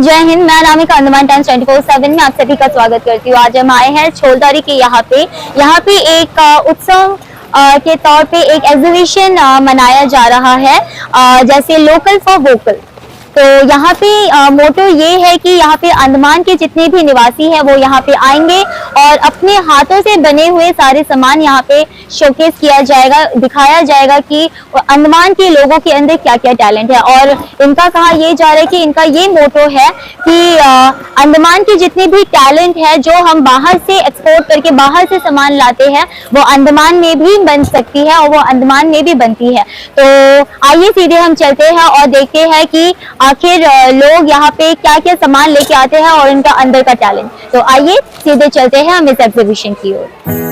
जय हिंद। मैं अनामिका अंडमान टाइम्स 24/7 में आप सभी का स्वागत करती हूँ। आज हम आए हैं छोलदारी के यहाँ पे एक उत्सव के तौर पे एक एग्जीबिशन मनाया जा रहा है, जैसे लोकल फॉर वोकल। तो यहाँ पे मोटो ये है कि यहाँ पे अंडमान के जितने भी निवासी हैं वो यहाँ पे आएंगे और अपने हाथों से बने हुए सारे सामान यहाँ पे शोकेस किया जाएगा, दिखाया जाएगा कि अंडमान के लोगों के अंदर क्या क्या टैलेंट है। और इनका कहा ये जा रहा है कि इनका ये मोटो है कि अंडमान के जितने भी टैलेंट है जो हम बाहर से एक्सपोर्ट करके बाहर से सामान लाते हैं वो अंडमान में भी बन सकती है और वो अंडमान में भी बनती है। तो आइए सीधे हम चलते हैं और देखते हैं कि आखिर लोग यहाँ पे क्या क्या सामान लेके आते हैं और इनका अंदर का टैलेंट। तो आइए सीधे चलते हैं हम इस एग्जीबिशन की ओर।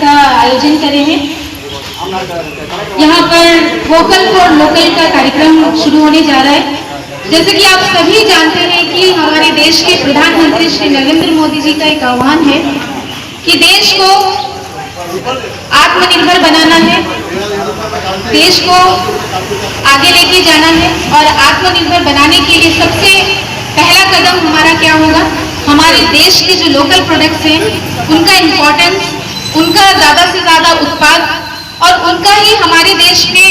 का आयोजन करे हैं। यहाँ पर वोकल फॉर लोकल का कार्यक्रम शुरू होने जा रहा है। जैसे कि आप सभी जानते हैं कि हमारे देश के प्रधानमंत्री श्री नरेंद्र मोदी जी का एक आह्वान है कि देश को आत्मनिर्भर बनाना है, देश को आगे लेके जाना है। और आत्मनिर्भर बनाने के लिए सबसे पहला कदम हमारा क्या होगा, हमारे देश के जो लोकल प्रोडक्ट्स हैं उनका इम्पोर्टेंस, उनका ज़्यादा से ज़्यादा उत्पाद और उनका ही हमारे देश में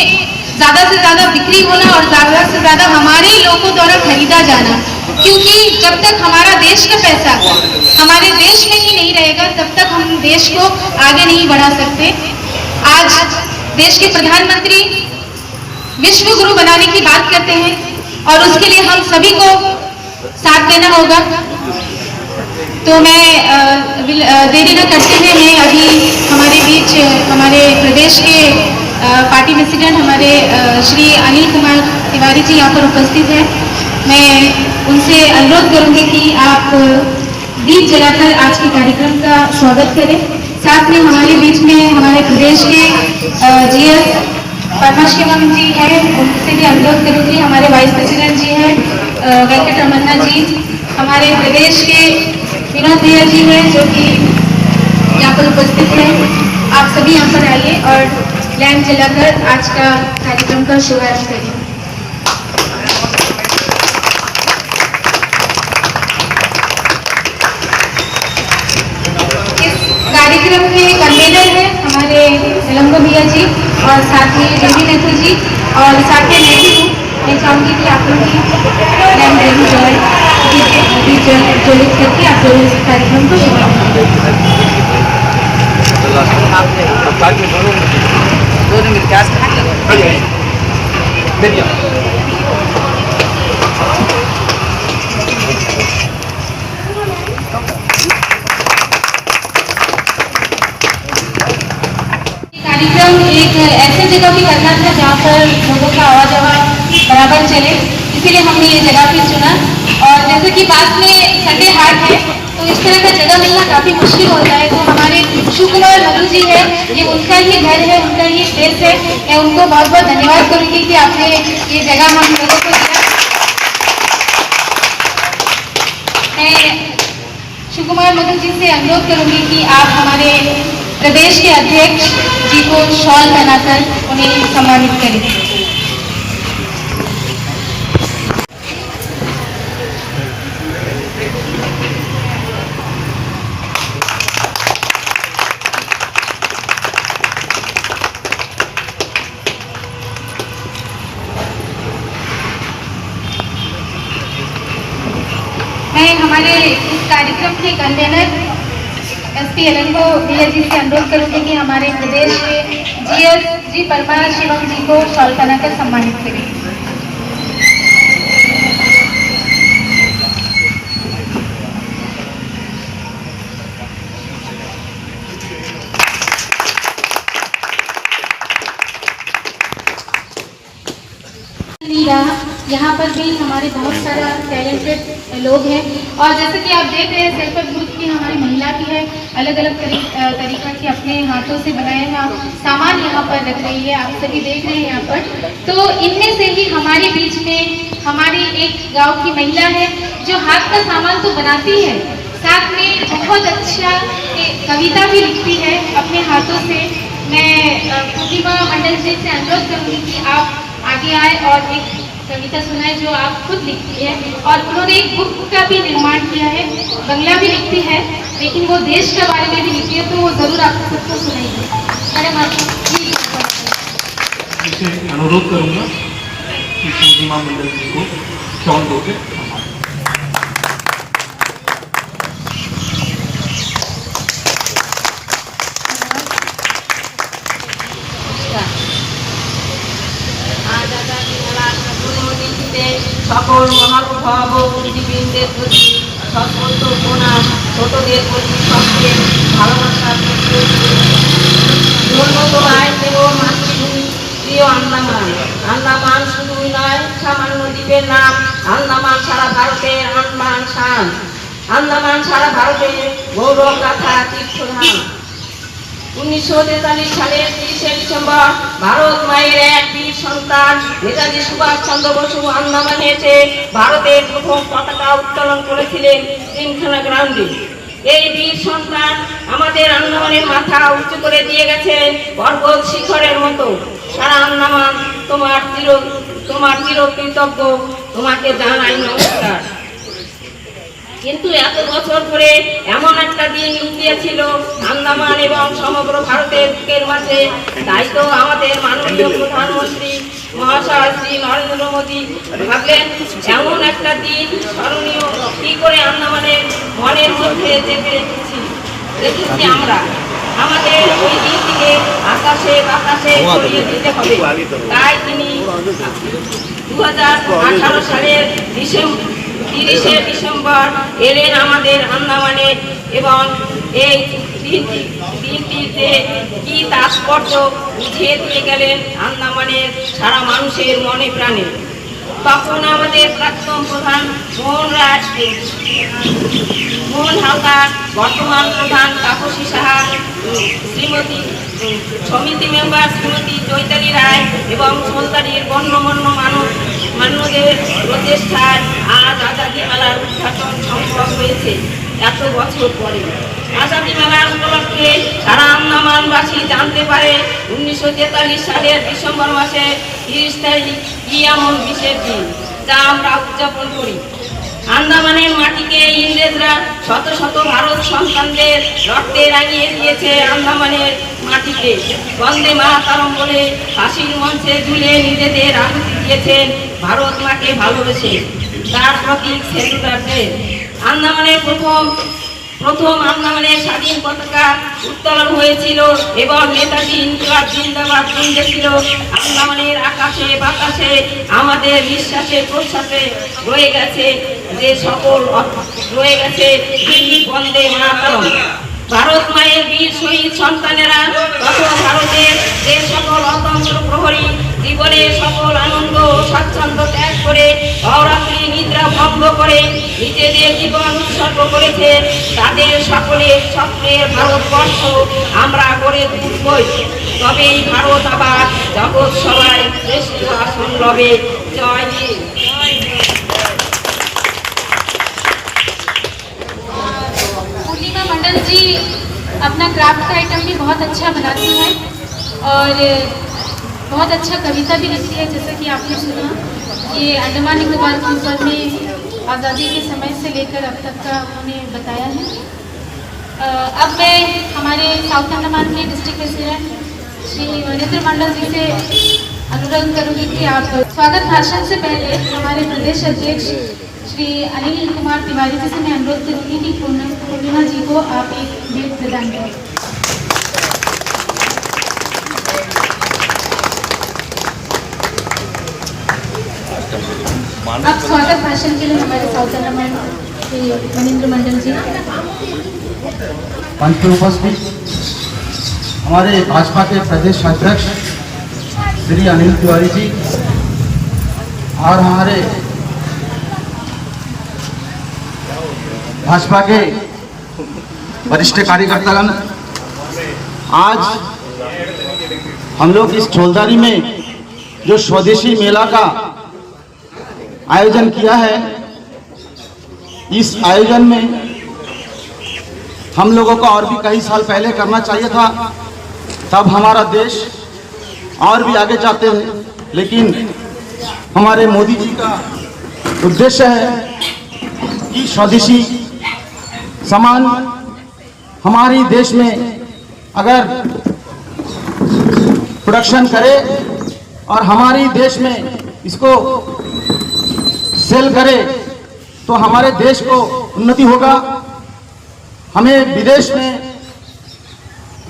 ज़्यादा से ज़्यादा बिक्री होना और ज़्यादा से ज़्यादा हमारे लोगों द्वारा खरीदा जाना। क्योंकि जब तक हमारा देश का पैसा हमारे देश में ही नहीं रहेगा तब तक हम देश को आगे नहीं बढ़ा सकते। आज देश के प्रधानमंत्री विश्व गुरु बनाने की बात करते हैं और उसके लिए हम सभी को साथ देना होगा। तो मैं देरी न करते हुए मैं अभी हमारे बीच हमारे प्रदेश के पार्टी प्रेसिडेंट हमारे श्री अनिल कुमार तिवारी जी यहाँ पर उपस्थित हैं। मैं उनसे अनुरोध करूंगी कि आप दीप जलाकर आज के कार्यक्रम का स्वागत करें। साथ में हमारे बीच में हमारे प्रदेश के जीएस परमाशिवम जी हैं, उनसे भी अनुरोध करूंगी। हमारे वाइस प्रेसिडेंट जी हैं वेंकट रमन्ना जी, हमारे प्रदेश के विनोद भैया जी हैं जो कि यहाँ पर उपस्थित हैं। आप सभी यहाँ पर आइए और लैंप जलाकर आज का कार्यक्रम का शुभारंभ करिए। इस कार्यक्रम के कन्वीनर हैं हमारे निलंबो भैया जी और साथ में देवी नेत्री जी और साथ में मैं भी हूँ। मैं चाहूँगी कि आप लोग लैंप ज्वलित करके आप लोग इस कार्यक्रम को शुभारंभ करें। कार्यक्रम एक ऐसे जगह भी करना था जहाँ पर लोगों का आवाज बराबर चले, इसीलिए हमने ये जगह भी चुना। और जैसे कि पास में संडे हाट है तो इस तरह का जगह मिलना काफ़ी मुश्किल होता है। तो हमारे शिवकुमार मधु जी है, ये उनका ही घर है, उनका ही प्लेस है। मैं उनको बहुत बहुत धन्यवाद करूँगी कि आपने ये जगह हम लोगों को दिया। मैं शिवकुमार मधु जी से अनुरोध करूँगी कि आप हमारे प्रदेश के अध्यक्ष जी को शॉल पहनाकर उन्हें सम्मानित करें। मैं हमारे इस कार्यक्रम के कन्वीनर एसपी एलएनको भैया जी से अनुरोध करूंगी कि हमारे प्रदेश के जीएस जी परमाशिवम जी को शॉल पहनाकर सम्मानित करें। यहाँ पर भी हमारे बहुत सारा टैलेंटेड लोग हैं और जैसे कि आप देख रहे हैं सेल्फ हेल्प ग्रुप की हमारी महिला भी है, अलग अलग तरीका के अपने हाथों से बनाए हुआ सामान यहाँ पर रख रही है, आप सभी देख रहे हैं यहाँ पर। तो इनमें से ही हमारे बीच में हमारी एक गांव की महिला है जो हाथ का सामान तो बनाती है, साथ में बहुत अच्छा कविता भी लिखती है अपने हाथों से। मैं पूर्णिमा मंडल जी से अनुरोध करूँगी कि आप आगे आए और एक कविता सुनाए जो आप खुद लिखती है। और उन्होंने एक बुक का भी निर्माण किया है, बंगला भी लिखती है लेकिन वो देश के बारे में भी लिखती है, तो वो जरूर आप सबको सुनाएंगे। मैडम आप अनुरोध करूंगा कि पूर्णिमा मंडल जी को शॉल देकर সকল মহানুভাব বুদ্ধিবৃন্দের প্রতি সশ্রদ্ধ প্রণাম, ছোটদের প্রতি সবচেয়ে ভালোবাসার ধন্যবাদ দেব মাতৃভূমি প্রিয় আন্দামান। আন্দামান শুধুই নয় সামান্য দ্বীপের নাম, আন্দামান সারা ভারতের আনবান শান, আন্দামান সারা ভারতের গৌরব গাথা তীর্থধাম। 1943 সালের 30 ডিসেম্বর ভারত মায়ের এক বীর সন্তান নেতাজি সুভাষ চন্দ্র বসু আন্দামানে এসে ভারতের প্রথম পতাকা উত্তোলন করেছিলেন তিনখানা গ্রাউন্ডে। এই বীর সন্তান আমাদের আন্দামানের মাথা উঁচু করে দিয়ে গেছে পর্বত শিখরের মতো। সারা আন্দামান তোমার চির কৃতজ্ঞ, তোমাকে জানাই নমস্কার। কিন্তু এত বছর ধরে এমন একটা দিন লুকিয়েছিল আন্দামান এবং সমগ্র ভারতের বুকের মাঝে। তাই তো আমাদের মাননীয় প্রধানমন্ত্রী মহাশয় শ্রী নরেন্দ্র মোদী ভাবলেন এমন একটা দিন স্মরণীয় কি করে আন্দামানের মনের মধ্যে দেখেছি আমরা। আমাদের ওই দিনটিকে আকাশে বাতাসে ছড়িয়ে দিতে হবে। তাই তিনি 2018 সালের 30 ডিসেম্বর এলেন আমাদের আন্দামানে এবং এই দিনটিতে কি তাৎপর্য বুঝিয়ে দিয়ে গেলেন আন্দামানের সারা মানুষের মনে প্রাণে। তখন আমাদের প্রাক্তন প্রধান মোহন হালদার, বর্তমান প্রধান তাপসী সাহা, শ্রীমতী সমিতি মেম্বার শ্রীমতী চৈতালি রায় এবং সোলতারির গণ্যমান্য মান্যদের প্রচেষ্টায় আজ আজাদী মেলার উদ্ঘাটন সম্ভব হয়েছে এত বছর পরে। আজাদী মেলার উপলক্ষে সারা আন্দামানবাসী জানতে পারে 1943 সালের ডিসেম্বর মাসের 30 তারিখ কি এমন বিশেষ দিন যা আমরা উদযাপন করি। আন্দামানের মাটিকে ইংরেজরা শত শত ভারত সন্তানদের রক্তে রাঙিয়ে দিয়েছে। আন্দামানের মাটিতে বন্দে মাতরম বলে ফাঁসির মঞ্চে ঝুলে নিজেদের আহুতি দিয়েছেন ভারত মাকে ভালোবেসে। তার প্রতীক সেলুলারদের আন্দামানের প্রথম আন্দামানের স্বাধীন পতাকা উত্তোলন হয়েছিল এবং নেতাজি ইনকিলাব জিন্দাবাদ গুঞ্জেছিল। আন্দামানের আকাশে বাতাসে আমাদের বিশ্বাসে প্রশ্বাসে রয়ে গেছে বন্দে মাতরম। ভারত মায়ের বীর শহীদ সন্তানেরা তখন ভারতের যে সকল অতন্ত্র প্রহরী জীবনে সকল আনন্দ স্বাচ্ছন্দ্য ত্যাগ করে অরাত্রি নিদ্রা ভঙ্গ করে নিজেদের জীবন উৎসর্গ করেছে, তাদের সকলের স্বপ্নের ভারতবর্ষ আমরা গড়ে তুলবই। তবেই ভারত আবার জগৎ সবাই শ্রেষ্ঠ আসন লবে। জয় হিন্দ। पूर्णिमा मंडल जी अपना क्राफ्ट का आइटम भी बहुत अच्छा बनाती हैं और बहुत अच्छा कविता भी लिखती है। जैसा कि आपने सुना ये अंडमान निकोबार के ऊपर में आज़ादी के समय से लेकर अब तक का उन्होंने बताया है। अब मैं हमारे साउथ अंडमान के डिस्ट्रिक्ट प्रेसिडेंट श्री मनिंद्र मंडल जी से अनुरोध करूँगी कि आप स्वागत भाषण से पहले हमारे प्रदेश अध्यक्ष श्री अनिल कुमार तिवारी जी से मैं अनुरोध करूँगी कि पूर्णिमा जी को आप एक भेंट प्रदान करें। अब स्वागत भाषण के लिए हमारे साउथ अंडमान के मनिंद्र मंडल जी। मंच पर उपस्थित हमारे भाजपा के प्रदेश अध्यक्ष श्री अनिल तिवारी जी और हमारे भाजपा के वरिष्ठ कार्यकर्तागण, आज हम लोग इस छोलदारी में जो स्वदेशी मेला का आयोजन किया है, इस आयोजन में हम लोगों को और भी कई साल पहले करना चाहिए था, तब हमारा देश और भी आगे जाते हैं। लेकिन हमारे मोदी जी का उद्देश्य है कि स्वदेशी सामान हमारी देश में अगर प्रोडक्शन करे और हमारी देश में इसको सेल करे तो हमारे देश को उन्नति होगा। हमें विदेश में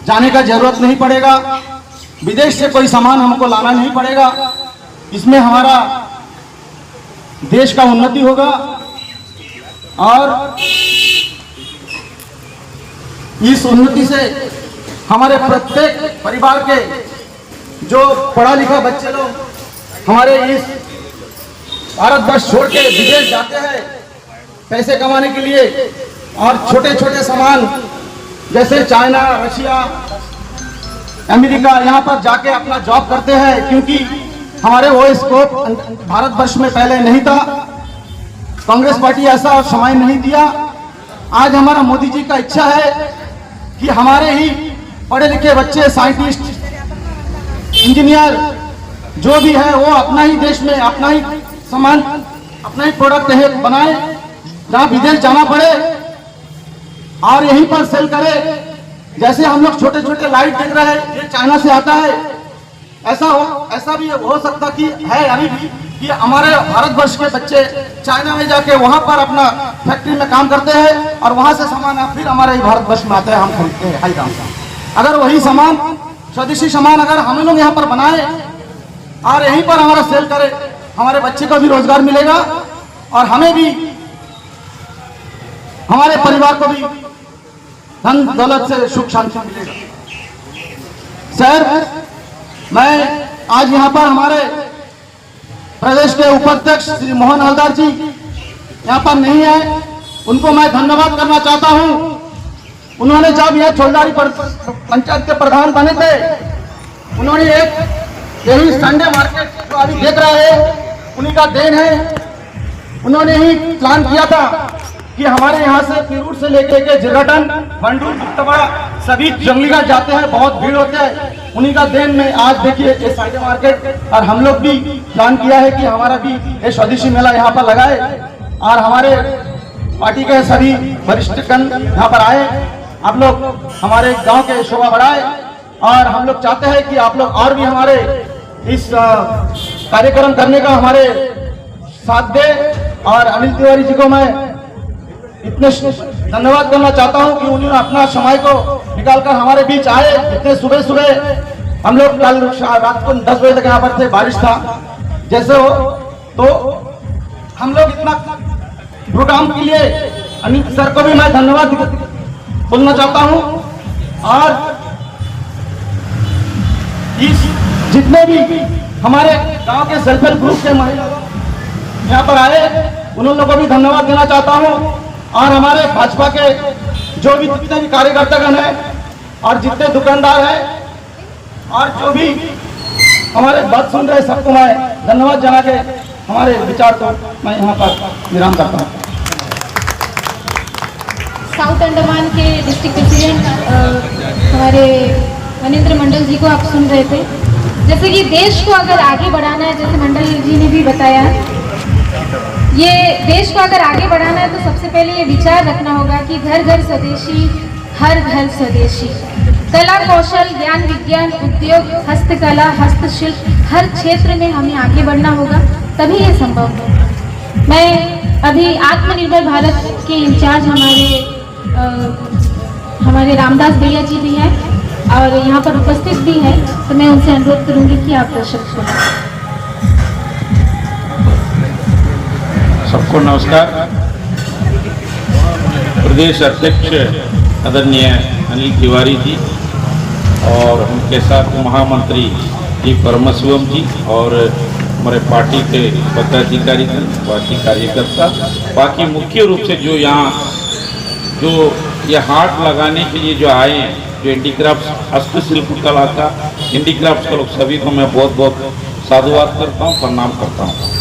जाने का जरूरत नहीं पड़ेगा, विदेश से कोई सामान हमको लाना नहीं पड़ेगा। इसमें हमारा देश का उन्नति होगा और इस उन्नति से हमारे प्रत्येक परिवार के जो पढ़ा लिखा बच्चे लोग हमारे इस भारतवर्ष छोड़ के विदेश जाते हैं पैसे कमाने के लिए, और छोटे छोटे सामान जैसे चाइना, रशिया अमेरिका यहाँ पर जाके अपना जॉब करते हैं, क्योंकि हमारे वो स्कोप भारतवर्ष में पहले नहीं था। कांग्रेस पार्टी ऐसा समय नहीं दिया। आज हमारा मोदी जी का इच्छा है कि हमारे ही पढ़े लिखे बच्चे, साइंटिस्ट, इंजीनियर जो भी है वो अपना ही देश में अपना ही सामान, अपना ही प्रोडक्ट है बनाए, जहाँ विदेश जाना पड़े और यहीं पर सेल करे। जैसे हम लोग छोटे छोटे लाइट देख रहे हैं, ये चाइना से आता है, ऐसा भी हो सकता कि है अभी भी कि हमारे भारतवर्ष के बच्चे चाइना में जाके वहां पर अपना फैक्ट्री में काम करते हैं और वहां से सामान फिर हमारे ही भारतवर्ष में आता है, हम खरीदते हैं हाई दाम का। अगर वही सामान, स्वदेशी सामान अगर हम लोग यहाँ पर बनाए और यहीं पर हमारा सेल करे, हमारे बच्चे को भी रोजगार मिलेगा और हमें भी, हमारे परिवार को भी धन दौलत से सुख शांति मिलेगा। सर, मैं आज यहाँ पर हमारे प्रदेश के उपाध्यक्ष श्री मोहन हलदार जी यहाँ पर नहीं है, उनको मैं धन्यवाद करना चाहता हूँ। उन्होंने जब यह छोलदारी पंचायत के प्रधान बने थे, उन्होंने एक यही संडे मार्केट जो अभी देख रहे हैं उन्हीं का देन है। उन्होंने ही प्लान किया था कि हमारे यहाँ से पिरूर से लेके के जिराटन, बंडूर, गुप्तवा सभी जंगलीगढ़ जाते हैं, बहुत भीड़ होते हैं। उन्हीं का देन में आज देखिए ये संडे मार्केट, और हम लोग भी प्लान किया है कि हमारा भी ये स्वदेशी मेला यहाँ पर लगाए और हमारे पार्टी के सभी वरिष्ठगण यहाँ पर आए, आप लोग हमारे गांव के शोभा बढ़ाए। और हम लोग चाहते हैं कि आप लोग और भी हमारे इस कार्यक्रम करने का हमारे साथ दे। और अनिल तिवारी जी को मैं इतने धन्यवाद करना चाहता हूं कि उन्होंने अपना समय को निकालकर हमारे बीच आए। इतने सुबह सुबह हम लोग कल रात को 10 बजे तक यहाँ पर थे, बारिश था जैसे हो, तो हम लोग इतना प्रोग्राम के लिए अनिल सर को भी मैं धन्यवाद बोलना चाहता हूं। और इस जितने भी हमारे गांव के सेल्फ हेल्प ग्रुप के महिला यहाँ पर आए, उन लोगों को भी धन्यवाद देना चाहता हूं। और हमारे भाजपा के जो भी जितने भी कार्यकर्तागण हैं और जितने दुकानदार हैं और जो भी हमारे बात सुन रहे, सबको मैं धन्यवाद जना के हमारे विचार को मैं यहाँ पर विराम करता हूँ। साउथ अंडमान के डिस्ट्रिक्ट प्रेसिडेंट हमारे मनिंद्र मंडल जी को आप सुन रहे थे। जैसे कि देश को अगर आगे बढ़ाना है, जैसे मंडल जी ने भी बताया, ये देश को अगर आगे बढ़ाना है तो सबसे पहले ये विचार रखना होगा कि घर घर स्वदेशी, हर घर स्वदेशी। कला कौशल, ज्ञान विज्ञान, उद्योग, हस्तकला, हस्तशिल्प, हर क्षेत्र में हमें आगे बढ़ना होगा, तभी ये संभव है। मैं अभी आत्मनिर्भर भारत के इंचार्ज हमारे रामदास भैया जी भी हैं और यहाँ पर उपस्थित भी हैं, तो मैं उनसे अनुरोध करूंगी कि आप दर्शक सुनें। सबको नमस्कार। प्रदेश अध्यक्ष आदरणीय अनिल तिवारी जी और उनके साथ महामंत्री जी परमशिवम जी और हमारे पार्टी के पदाधिकारी, पार्टी कार्यकर्ता, बाकी मुख्य रूप से जो यहाँ जो ये हाट लगाने के लिए जो आए हैं, जो हैंडीक्राफ्ट हस्तशिल्प कला का हैंडीक्राफ्ट का लोग, सभी को मैं बहुत बहुत साधुवाद करता हूँ, प्रणाम करता हूँ।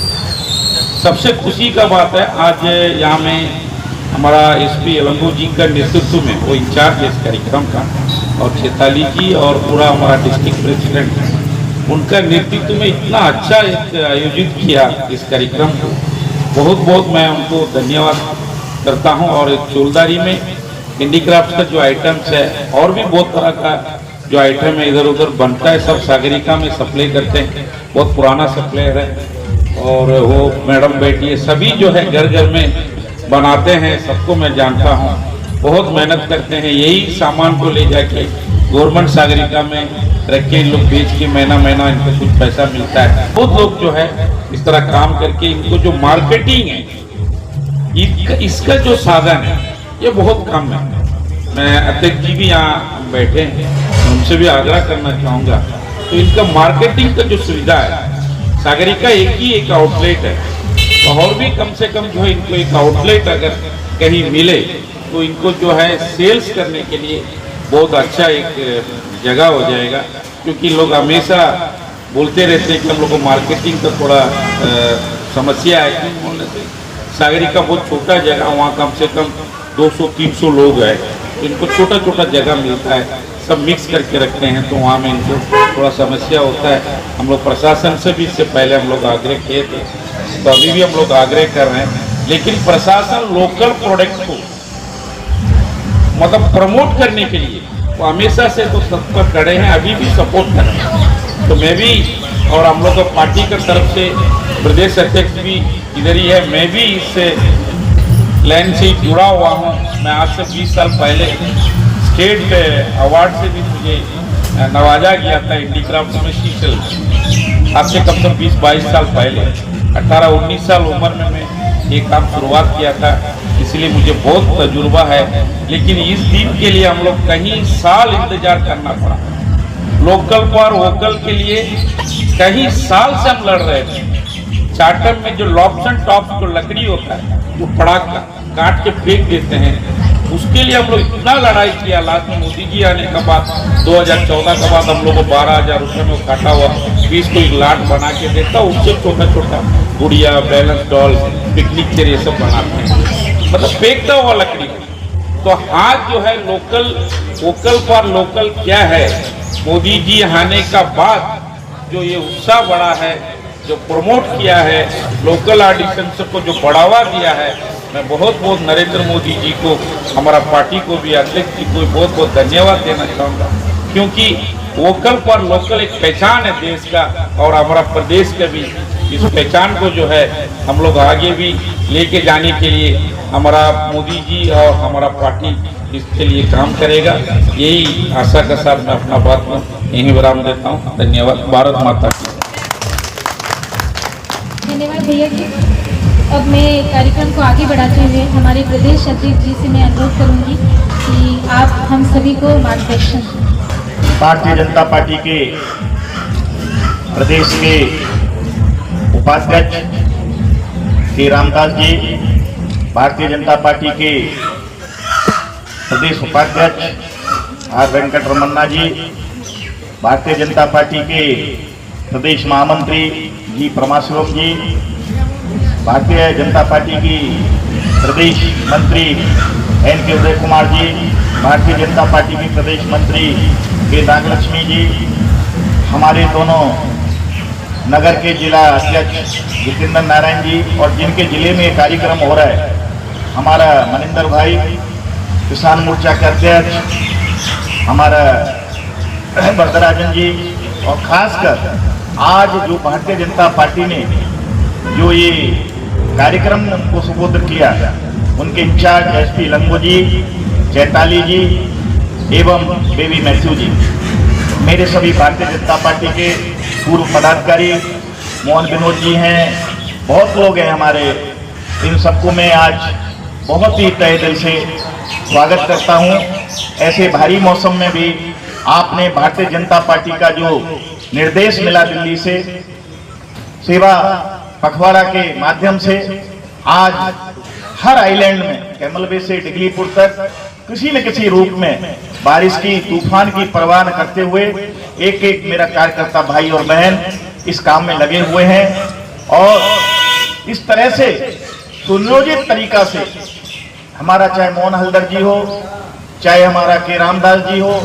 सबसे खुशी का बात है आज यहाँ में हमारा एसपी अलंगू जी का नेतृत्व में, वो इंचार्ज है इस कार्यक्रम का, और चेताली जी और पूरा हमारा डिस्ट्रिक्ट प्रेसिडेंट, उनका नेतृत्व में इतना अच्छा एक आयोजित किया इस कार्यक्रम को, बहुत बहुत मैं उनको धन्यवाद करता हूं। और चोलदारी में हैंडीक्राफ्ट का जो आइटम्स है और भी बहुत तरह का जो आइटम है इधर उधर बनता है, सब सागरिका में सप्लाई करते हैं, बहुत पुराना सप्लायर है। और वो मैडम बेटी सभी जो है घर घर में बनाते हैं, सबको मैं जानता हूँ, बहुत मेहनत करते हैं। यही सामान को ले जाके गवर्नमेंट सागरिका में रख के इन लोग बेच के महीना महीना इनको कुछ पैसा मिलता है। बहुत लोग जो है इस तरह काम करके इनको जो मार्केटिंग है, इसका जो साधन है ये बहुत कम है। मैं अध्यक्ष जी भी यहाँ बैठे हैं, उनसे भी आग्रह करना चाहूँगा, तो इनका मार्केटिंग का जो सुविधा है, सागरिका एक आउटलेट है, तो और भी कम से कम जो है इनको एक आउटलेट अगर कहीं मिले तो इनको जो है सेल्स करने के लिए बहुत अच्छा एक जगह हो जाएगा, क्योंकि लोग हमेशा बोलते रहते हैं कि हम लोग को मार्केटिंग का थोड़ा समस्या है कि बोलने से। सागरी का बहुत छोटा जगह, वहाँ कम से कम 200-300 लोग हैं, इनको छोटा छोटा जगह मिलता है, सब मिक्स करके रखते हैं, तो वहाँ में इनको थोड़ा समस्या होता है। हम लोग प्रशासन से भी इससे पहले हम लोग आग्रह किए थे, तो अभी भी हम लोग आग्रह कर रहे हैं, लेकिन प्रशासन लोकल प्रोडक्ट को मतलब प्रमोट करने के लिए वो हमेशा से तो तत्पर खड़े हैं, अभी भी सपोर्ट कर रहे हैं। तो मैं भी और हम लोग पार्टी की तरफ से प्रदेश अध्यक्ष भी इधर ही है, मैं भी इससे लाइन से जुड़ा हुआ हूँ। मैं आज से 20 साल पहले स्टेट अवार्ड से भी मुझे नवाजा गया था इंडीक्राफ्ट में शीशल, आज से कम से कम 20-22 साल पहले। 18-19 साल उम्र में मैं ये काम शुरुआत किया था, इसलिए मुझे बहुत तजुर्बा है। लेकिन इस दिन के लिए हम लोग कई साल इंतजार करना पड़ा, लोकल फॉर वोकल के लिए कई साल से हम लड़ रहे थे। चार्टर में जो लॉप्स एंड टॉप्स जो लकड़ी होता है, जो पड़ाक काट के फेंक देते हैं, उसके लिए हम लोग इतना लड़ाई किया। लास्ट में मोदी जी आने के बाद 2014 के बाद हम लोग को 12,000 रुपये में काटा हुआ 20 को एक लाट बना के देता, उससे छोटा छोटा गुड़िया, बैलेंस डॉल, पिकनिक चेयर ये सब बनाते हैं, मतलब फेंकता हुआ लकड़ी। तो आज जो है लोकल वोकल फॉर लोकल क्या है, मोदी जी आने का बाद जो ये उत्साह बढ़ा है, जो प्रमोट किया है, लोकल आर्टिसंस को जो बढ़ावा दिया है, मैं बहुत बहुत नरेंद्र मोदी जी को, हमारा पार्टी को भी, अध्यक्ष जी को बहुत बहुत धन्यवाद देना चाहूँगा, क्योंकि वोकल फॉर लोकल एक पहचान है देश का और हमारा प्रदेश का भी। इस पहचान को जो है हम लोग आगे भी लेके जाने के लिए हमारा मोदी जी और हमारा पार्टी इसके लिए काम करेगा, यही आशा के साथ मैं अपना बात को यहीं विराम देता हूँ। धन्यवाद। भारत माता की। धन्यवाद भैया जी। अब मैं कार्यक्रम को आगे बढ़ाते हुए हमारे प्रदेश अध्यक्ष जी से मैं अनुरोध करूंगी कि आप हम सभी को मार्गदर्शन दें। भारतीय जनता पार्टी के प्रदेश के उपाध्यक्ष श्री रामदास जी, भारतीय जनता पार्टी के प्रदेश उपाध्यक्ष are Venkat Ramana ji, Bharatiya Janata party के प्रदेश महामंत्री जी परमाशिवम जी, भारतीय जनता पार्टी की प्रदेश मंत्री एन के उदय कुमार जी, भारतीय जनता पार्टी की प्रदेश मंत्री के नागलक्ष्मी जी, हमारे दोनों नगर के जिला अध्यक्ष जितेंद्र नारायण जी, और जिनके जिले में कार्यक्रम हो रहा है हमारा मनिंदर भाई, किसान मोर्चा के अध्यक्ष हमारा वरदराजन जी, और खासकर आज जो भारतीय जनता पार्टी ने जो ये कार्यक्रम को संबोधित किया, उनके इंचार्ज एसपी लंगो जी, चैताली जी एवं बेबी मैथ्यू जी, मेरे सभी भारतीय जनता पार्टी के पूर्व पदाधिकारी मोहन विनोद जी हैं, बहुत लोग हैं हमारे, इन सबको मैं आज बहुत ही तहे दिल से स्वागत करता हूं। ऐसे भारी मौसम में भी आपने भारतीय जनता पार्टी का जो निर्देश मिला दिल्ली से, सेवा पखवाड़ा के माध्यम से आज हर आइलैंड में कैमलबे से डिगलीपुर तक किसी न किसी रूप में बारिश की, तूफान की परवाह न करते हुए एक एक मेरा कार्यकर्ता भाई और बहन इस काम में लगे हुए हैं, और इस तरह से सुनियोजित तरीका से हमारा चाहे मोहन हल्दर जी हो, चाहे हमारा के रामदास जी हो,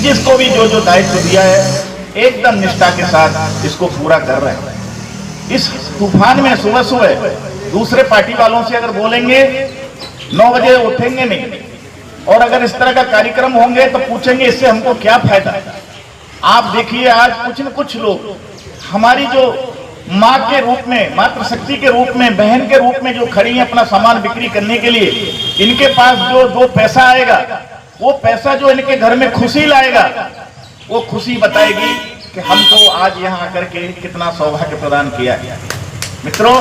जिसको भी जो दायित्व दिया है एकदम निष्ठा के साथ इसको पूरा कर रहे हैं। इस तूफान में सुबह सुबह दूसरे पार्टी वालों से अगर बोलेंगे 9 बजे उठेंगे नहीं, और अगर इस तरह का कार्यक्रम होंगे तो पूछेंगे इससे हमको क्या फायदा। आप देखिए आज कुछ न कुछ लोग हमारी जो माँ के रूप में, मातृशक्ति के रूप में, बहन के रूप में जो खड़ी है अपना सामान बिक्री करने के लिए, इनके पास जो 2 पैसा आएगा, वो पैसा जो इनके घर में खुशी लाएगा, वो खुशी बताएगी कि हमको आज यहाँ आकर के कितना सौभाग्य प्रदान किया है। मित्रों,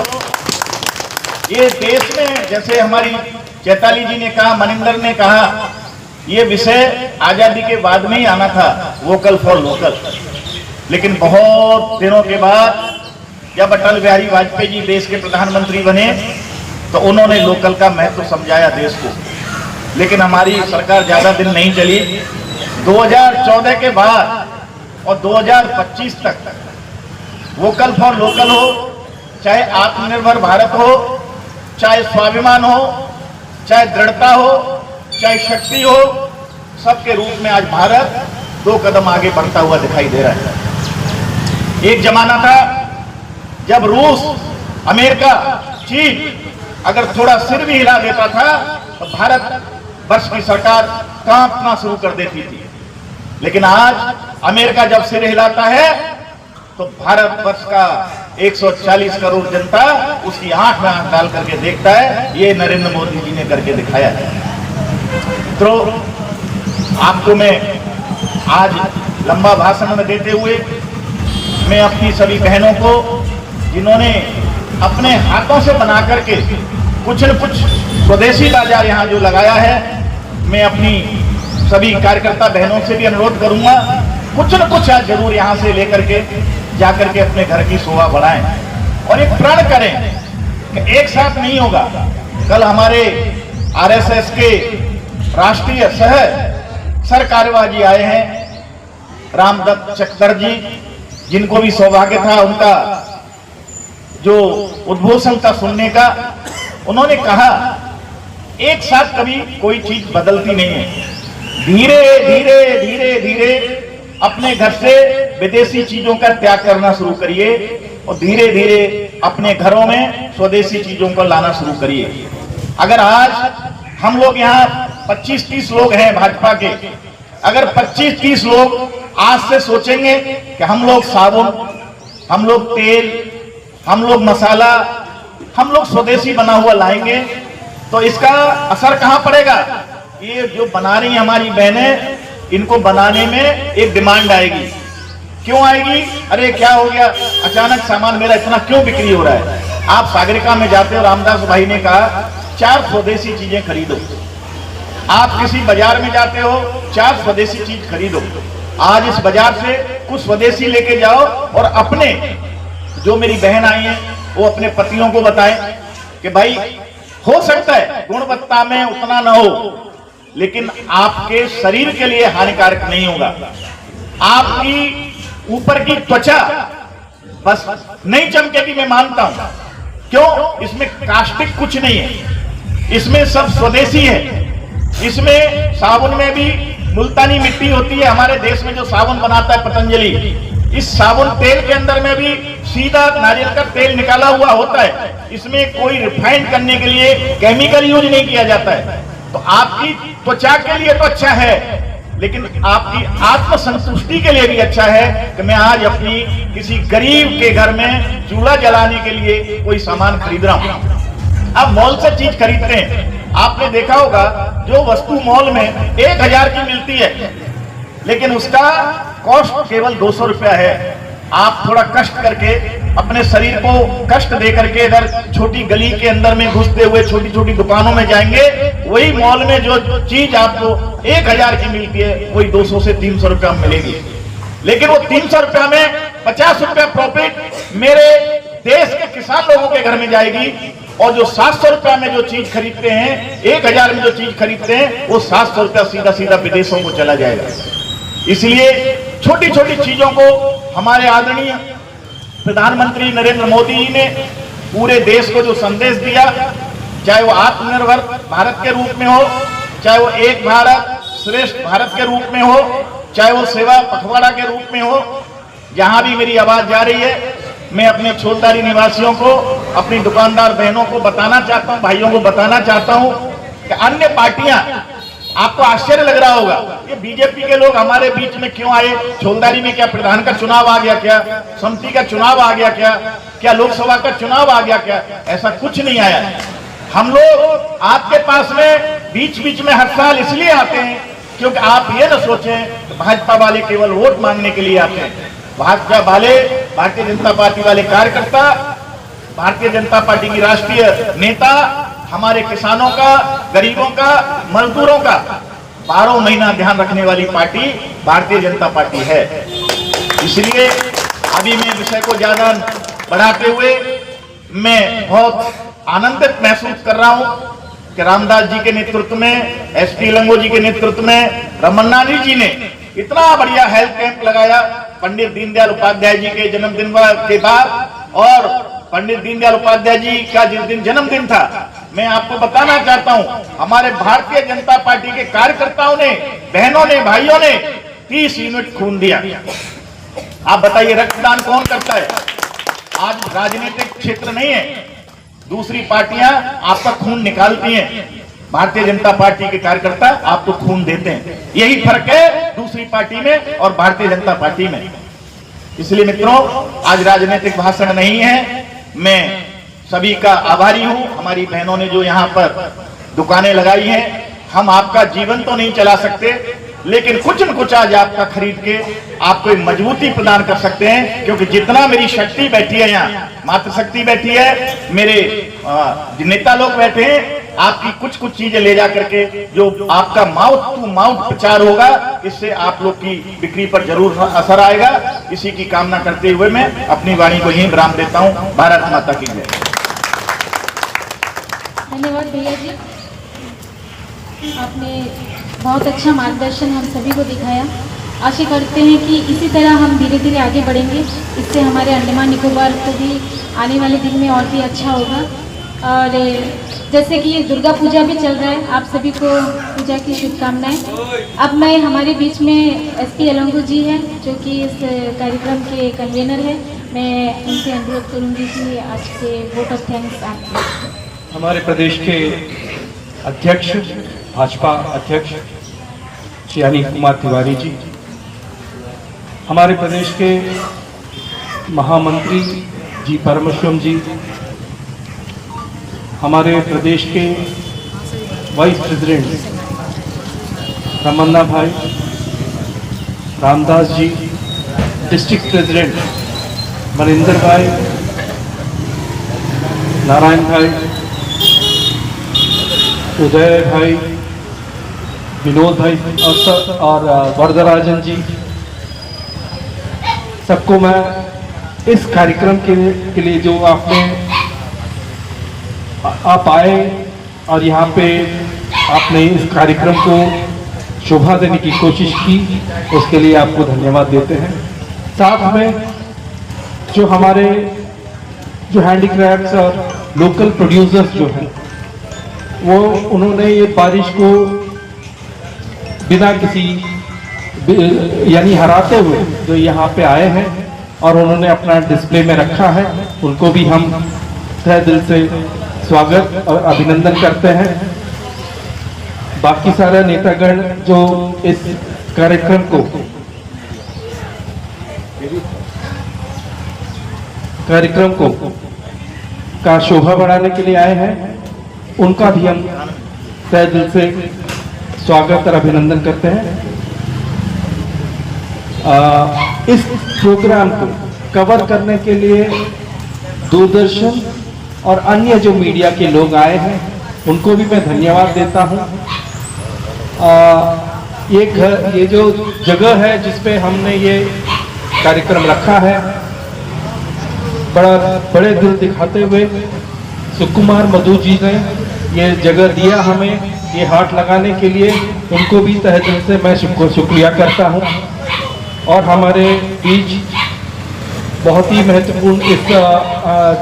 ये देश में जैसे हमारी चैताली जी ने कहा, मनिंदर ने कहा, ये विषय आजादी के बाद में ही आना था, वोकल फॉर लोकल। लेकिन बहुत दिनों के बाद जब अटल बिहारी वाजपेयी जी देश के प्रधानमंत्री बने तो उन्होंने लोकल का महत्व समझाया देश को, लेकिन हमारी सरकार ज्यादा दिन नहीं चली। 2014 के बाद और 2025 तक वोकल फॉर लोकल हो, चाहे आत्मनिर्भर भारत हो, चाहे स्वाभिमान हो, चाहे दृढ़ता हो, चाहे शक्ति हो, सबके रूप में आज भारत 2 कदम आगे बढ़ता हुआ दिखाई दे रहा है। एक जमाना था जब रूस, अमेरिका, चीन अगर थोड़ा सिर भी हिला देता था तो भारत वर्ष की सरकार कांपना शुरू कर देती थी। लेकिन आज अमेरिका जब सिर हिलाता है तो भारत वर्ष का 140 करोड़ जनता उसकी आंख में आंख डाल करके देखता है। ये नरेंद्र मोदी जी ने करके दिखाया है। तो आपको मैं आज लंबा भाषण में देते हुए मैं अपनी सभी बहनों को, जिन्होंने अपने हाथों से बना करके कुछ न कुछ स्वदेशी बाजार यहाँ जो लगाया है, मैं अपनी सभी कार्यकर्ता बहनों से भी अनुरोध करूंगा, कुछ न कुछ आज जरूर यहाँ से लेकर के जाकर के अपने घर की शोभा बढ़ाएं और एक प्रण करें कि एक साथ नहीं होगा। कल हमारे आरएसएस के राष्ट्रीय सर कार्यवाह आए हैं, रामदत्त चक्कर जी, जिनको भी सौभाग्य था उनका जो उद्घोषण था सुनने का। उन्होंने कहा एक साथ कभी कोई चीज बदलती नहीं है, धीरे धीरे धीरे धीरे अपने घर से विदेशी चीजों का त्याग करना शुरू करिए और धीरे धीरे अपने घरों में स्वदेशी चीजों को लाना शुरू करिए। अगर आज हम लोग यहाँ 25-30 लोग हैं भाजपा के, अगर 25-30 लोग आज से सोचेंगे कि हम लोग साबुन, हम लोग तेल, हम लोग मसाला, हम लोग स्वदेशी बना हुआ लाएंगे, तो इसका असर कहां पड़ेगा? ये जो बना रही हमारी बहनें, इनको बनाने में एक डिमांड आएगी। क्यों आएगी? अरे क्या हो गया, अचानक सामान मेरा इतना क्यों बिक्री हो रहा है? आप सागरिका में जाते हो, रामदास भाई ने कहा 4 स्वदेशी चीजें खरीदो। आप किसी बाजार में जाते हो, 4 स्वदेशी चीज खरीदो। आज इस बाजार से कुछ स्वदेशी लेके जाओ और अपने जो मेरी बहन आई है वो अपने पतियों को बताएं कि भाई हो सकता है गुणवत्ता में उतना ना हो, लेकिन आपके शरीर के लिए हानिकारक नहीं होगा। आपकी ऊपर की त्वचा बस नहीं चमकेगी, मैं मानता हूं। क्यों? इसमें कास्टिक कुछ नहीं है, इसमें सब स्वदेशी है। इसमें साबुन में भी मुल्तानी मिट्टी होती है। हमारे देश में जो साबुन बनाता है पतंजलि, इस साबुन तेल के अंदर में भी सीधा नारियल का तेल निकाला हुआ होता है। इसमें कोई रिफाइंड करने के लिए केमिकल यूज नहीं किया जाता है। तो आपकी त्वचा के लिए तो अच्छा है, लेकिन आपकी आत्म संतुष्टि के लिए भी अच्छा है कि मैं आज अपनी किसी गरीब के घर में चूल्हा जलाने के लिए कोई सामान खरीद रहा हूं। अब मॉल से चीज खरीदते हैं, आपने देखा होगा जो वस्तु मॉल में 1000 की मिलती है, लेकिन उसका कॉस्ट केवल 200 रुपया है। आप थोड़ा कष्ट करके अपने शरीर को कष्ट दे करके अगर छोटी गली के अंदर में घुसते हुए छोटी छोटी दुकानों में जाएंगे, वही मॉल में जो चीज आपको 1000 की मिलती है वही 200 से 300 रुपया मिलेगी। लेकिन वो 300 रुपया में 50 रुपया प्रॉफिट मेरे देश के किसान लोगों के घर में जाएगी, और जो 700 रुपया में जो चीज खरीदते हैं, 1000 में जो चीज खरीदते हैं, वो 700 रुपया सीधा सीधा विदेशों को चला जाएगा। इसलिए छोटी छोटी चीजों को हमारे आदरणीय प्रधानमंत्री नरेंद्र मोदी जी ने पूरे देश को जो संदेश दिया, चाहे वो आत्मनिर्भर भारत के रूप में हो, चाहे वो एक भारत श्रेष्ठ भारत के रूप में हो, चाहे वो सेवा पखवाड़ा के रूप में हो, जहां भी मेरी आवाज जा रही है, मैं अपने छोलदारी निवासियों को, अपनी दुकानदार बहनों को बताना चाहता हूं, भाइयों को बताना चाहता हूं कि अन्य पार्टियां, आपको आश्चर्य लग रहा होगा ये बीजेपी के लोग हमारे बीच में क्यों आए? छोलदारी में क्या प्रधान का चुनाव आ गया क्या? समिति का चुनाव आ गया क्या? क्या लोकसभा का चुनाव आ गया क्या? ऐसा कुछ नहीं आया। हम लोग आपके पास में बीच बीच में हर साल इसलिए आते हैं क्योंकि आप ये न सोचें कि भाजपा वाले केवल वोट मांगने के लिए आते हैं। भाजपा वाले, भारतीय जनता पार्टी वाले कार्यकर्ता, भारतीय जनता पार्टी की राष्ट्रीय नेता हमारे किसानों का, गरीबों का, मजदूरों का 12 महीना ध्यान रखने वाली पार्टी भारतीय जनता पार्टी है। इसलिए अभी मैं विषय को ज्यादा बढ़ाते हुए मैं बहुत आनंदित महसूस कर रहा हूं कि रामदास जी के नेतृत्व में, एसपी लंगो जी के नेतृत्व में, रमन्ना जी ने इतना बढ़िया हेल्थ कैंप लगाया पंडित दीनदयाल उपाध्याय जी के जन्मदिन के बाद। और पंडित दीनदयाल उपाध्याय जी का जिस दिन जन्मदिन था, मैं आपको बताना चाहता हूं, हमारे भारतीय जनता पार्टी के कार्यकर्ताओं ने, बहनों ने, भाइयों ने 30 यूनिट खून दिया। आप बताइए रक्तदान कौन करता है? आज राजनीतिक क्षेत्र नहीं है, दूसरी पार्टियां आपका खून निकालती हैं, भारतीय जनता पार्टी के कार्यकर्ता आपको खून देते हैं। यही फर्क है दूसरी पार्टी में और भारतीय जनता पार्टी में। इसलिए मित्रों, आज राजनीतिक भाषण नहीं है, मैं सभी का आभारी हूं। हमारी बहनों ने जो यहाँ पर दुकानें लगाई हैं, हम आपका जीवन तो नहीं चला सकते, लेकिन कुछ न कुछ आज आपका खरीद के आपको एक मजबूती प्रदान कर सकते हैं। क्योंकि जितना मेरी शक्ति बैठी है यहाँ, मातृशक्ति बैठी है, मेरे नेता लोग बैठे हैं, आपकी कुछ कुछ चीजें ले जा करके जो आपका माउथ टू माउथ प्रचार होगा, इससे आप लोग की बिक्री पर जरूर असर आएगा। इसी की कामना करते हुए मैं अपनी वाणी को यहीं विराम देता हूँ। भारत माता की जय। धन्यवाद भैया जी, आपने बहुत अच्छा मार्गदर्शन हम सभी को दिखाया। आशा करते हैं कि इसी तरह हम धीरे धीरे आगे बढ़ेंगे, इससे हमारे अंडमान निकोबार को भी आने वाले दिन में और भी अच्छा होगा। और जैसे कि ये दुर्गा पूजा भी चल रहा है, आप सभी को पूजा की शुभकामनाएं। अब मैं हमारे बीच में एसपी अलंगो जी हैं, जो कि इस कार्यक्रम के कन्वीनर हैं, मैं उनसे अनुरोध करूंगी कि आज के वोट ऑफ थैंक्स आप। हमारे प्रदेश के अध्यक्ष, भाजपा अध्यक्ष श्री अनिल कुमार तिवारी जी, हमारे प्रदेश के महामंत्री जी परमशिवम जी, हमारे प्रदेश के वाइस प्रेसिडेंट रमन्ना भाई, रामदास जी, डिस्ट्रिक्ट प्रेसिडेंट मनिंदर भाई, नारायण भाई, उदय भाई, विनोद भाई और वरदराजन जी, सबको मैं इस कार्यक्रम के लिए जो आप आए और यहाँ पे आपने इस कार्यक्रम को शोभा देने की कोशिश की, उसके लिए आपको धन्यवाद देते हैं। साथ में जो हमारे हैंडीक्राफ्ट्स और लोकल प्रोड्यूसर्स जो हैं, वो उन्होंने ये बारिश को बिना किसी यानी हराते हुए जो यहाँ पे आए हैं और उन्होंने अपना डिस्प्ले में रखा है, उनको भी हम तहे दिल से स्वागत और अभिनंदन करते हैं। बाकी सारे नेतागण जो इस कार्यक्रम को का शोभा बढ़ाने के लिए आए हैं, उनका भी हम तहे दिल से स्वागत और अभिनंदन करते हैं। इस प्रोग्राम को कवर करने के लिए दूरदर्शन और अन्य जो मीडिया के लोग आए हैं, उनको भी मैं धन्यवाद देता हूं। ये जो जगह है जिसपे हमने ये कार्यक्रम रखा है, बड़े दिल दिखाते हुए सुकुमार मधु जी ने ये जगह दिया हमें ये हाट लगाने के लिए, उनको भी तहे दिल से मैं शुक्रिया करता हूं। और हमारे बीच बहुत ही महत्वपूर्ण इस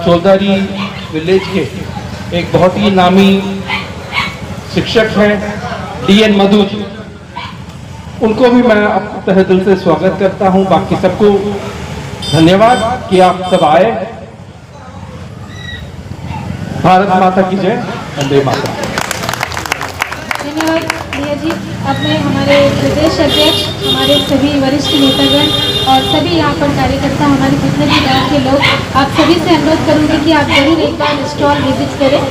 चौलदारी विलेज के एक बहुत ही नामी शिक्षक हैं DN मधु जी, उनको भी मैं तहे दिल से स्वागत करता हूं। बाकी सबको धन्यवाद कि आप सब आए। भारत माता की जय, वंदे मातरम। धन्यवाद भैया जी। अब मैं हमारे प्रदेश अध्यक्ष, हमारे सभी वरिष्ठ नेतागण और सभी यहाँ पर कार्यकर्ता, हमारे जितने भी गाँव के लोग, आप सभी से अनुरोध करूँगी कि आप जरूर एक बार स्टॉल विजिट करें।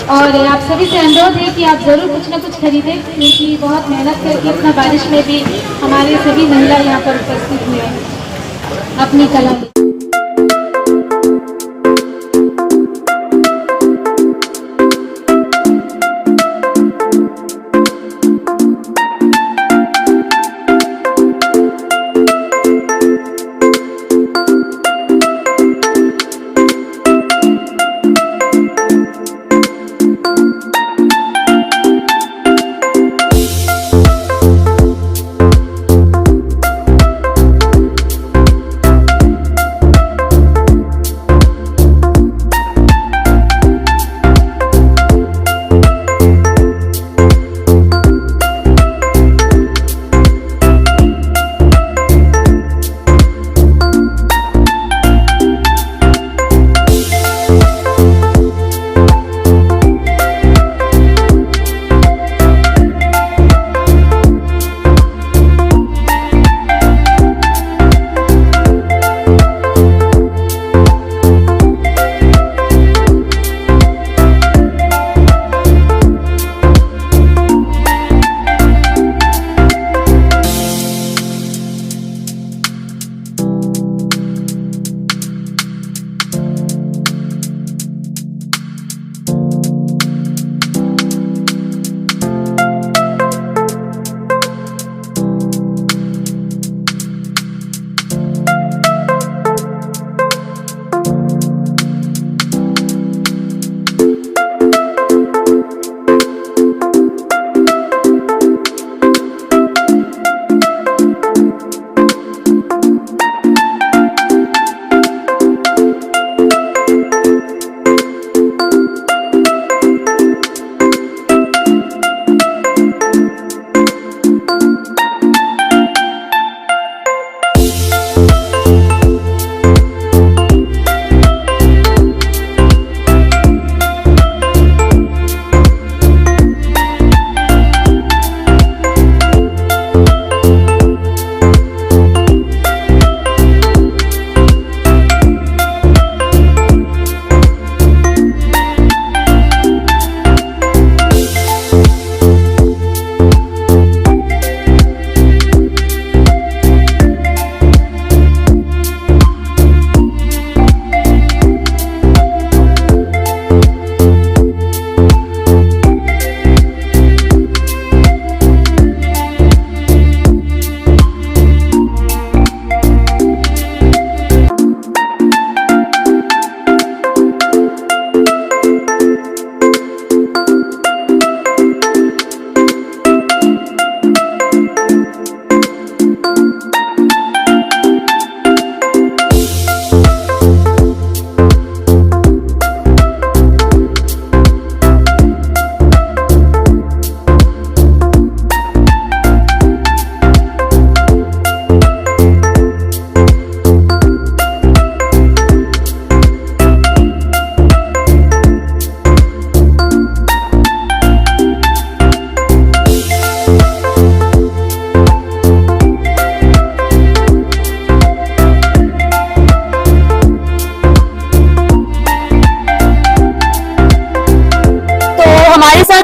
और आप सभी से अनुरोध है कि आप ज़रूर कुछ ना कुछ खरीदें, क्योंकि बहुत मेहनत करके इतना बारिश में भी हमारे सभी महिला यहाँ पर उपस्थित हुए हैं अपनी कला में।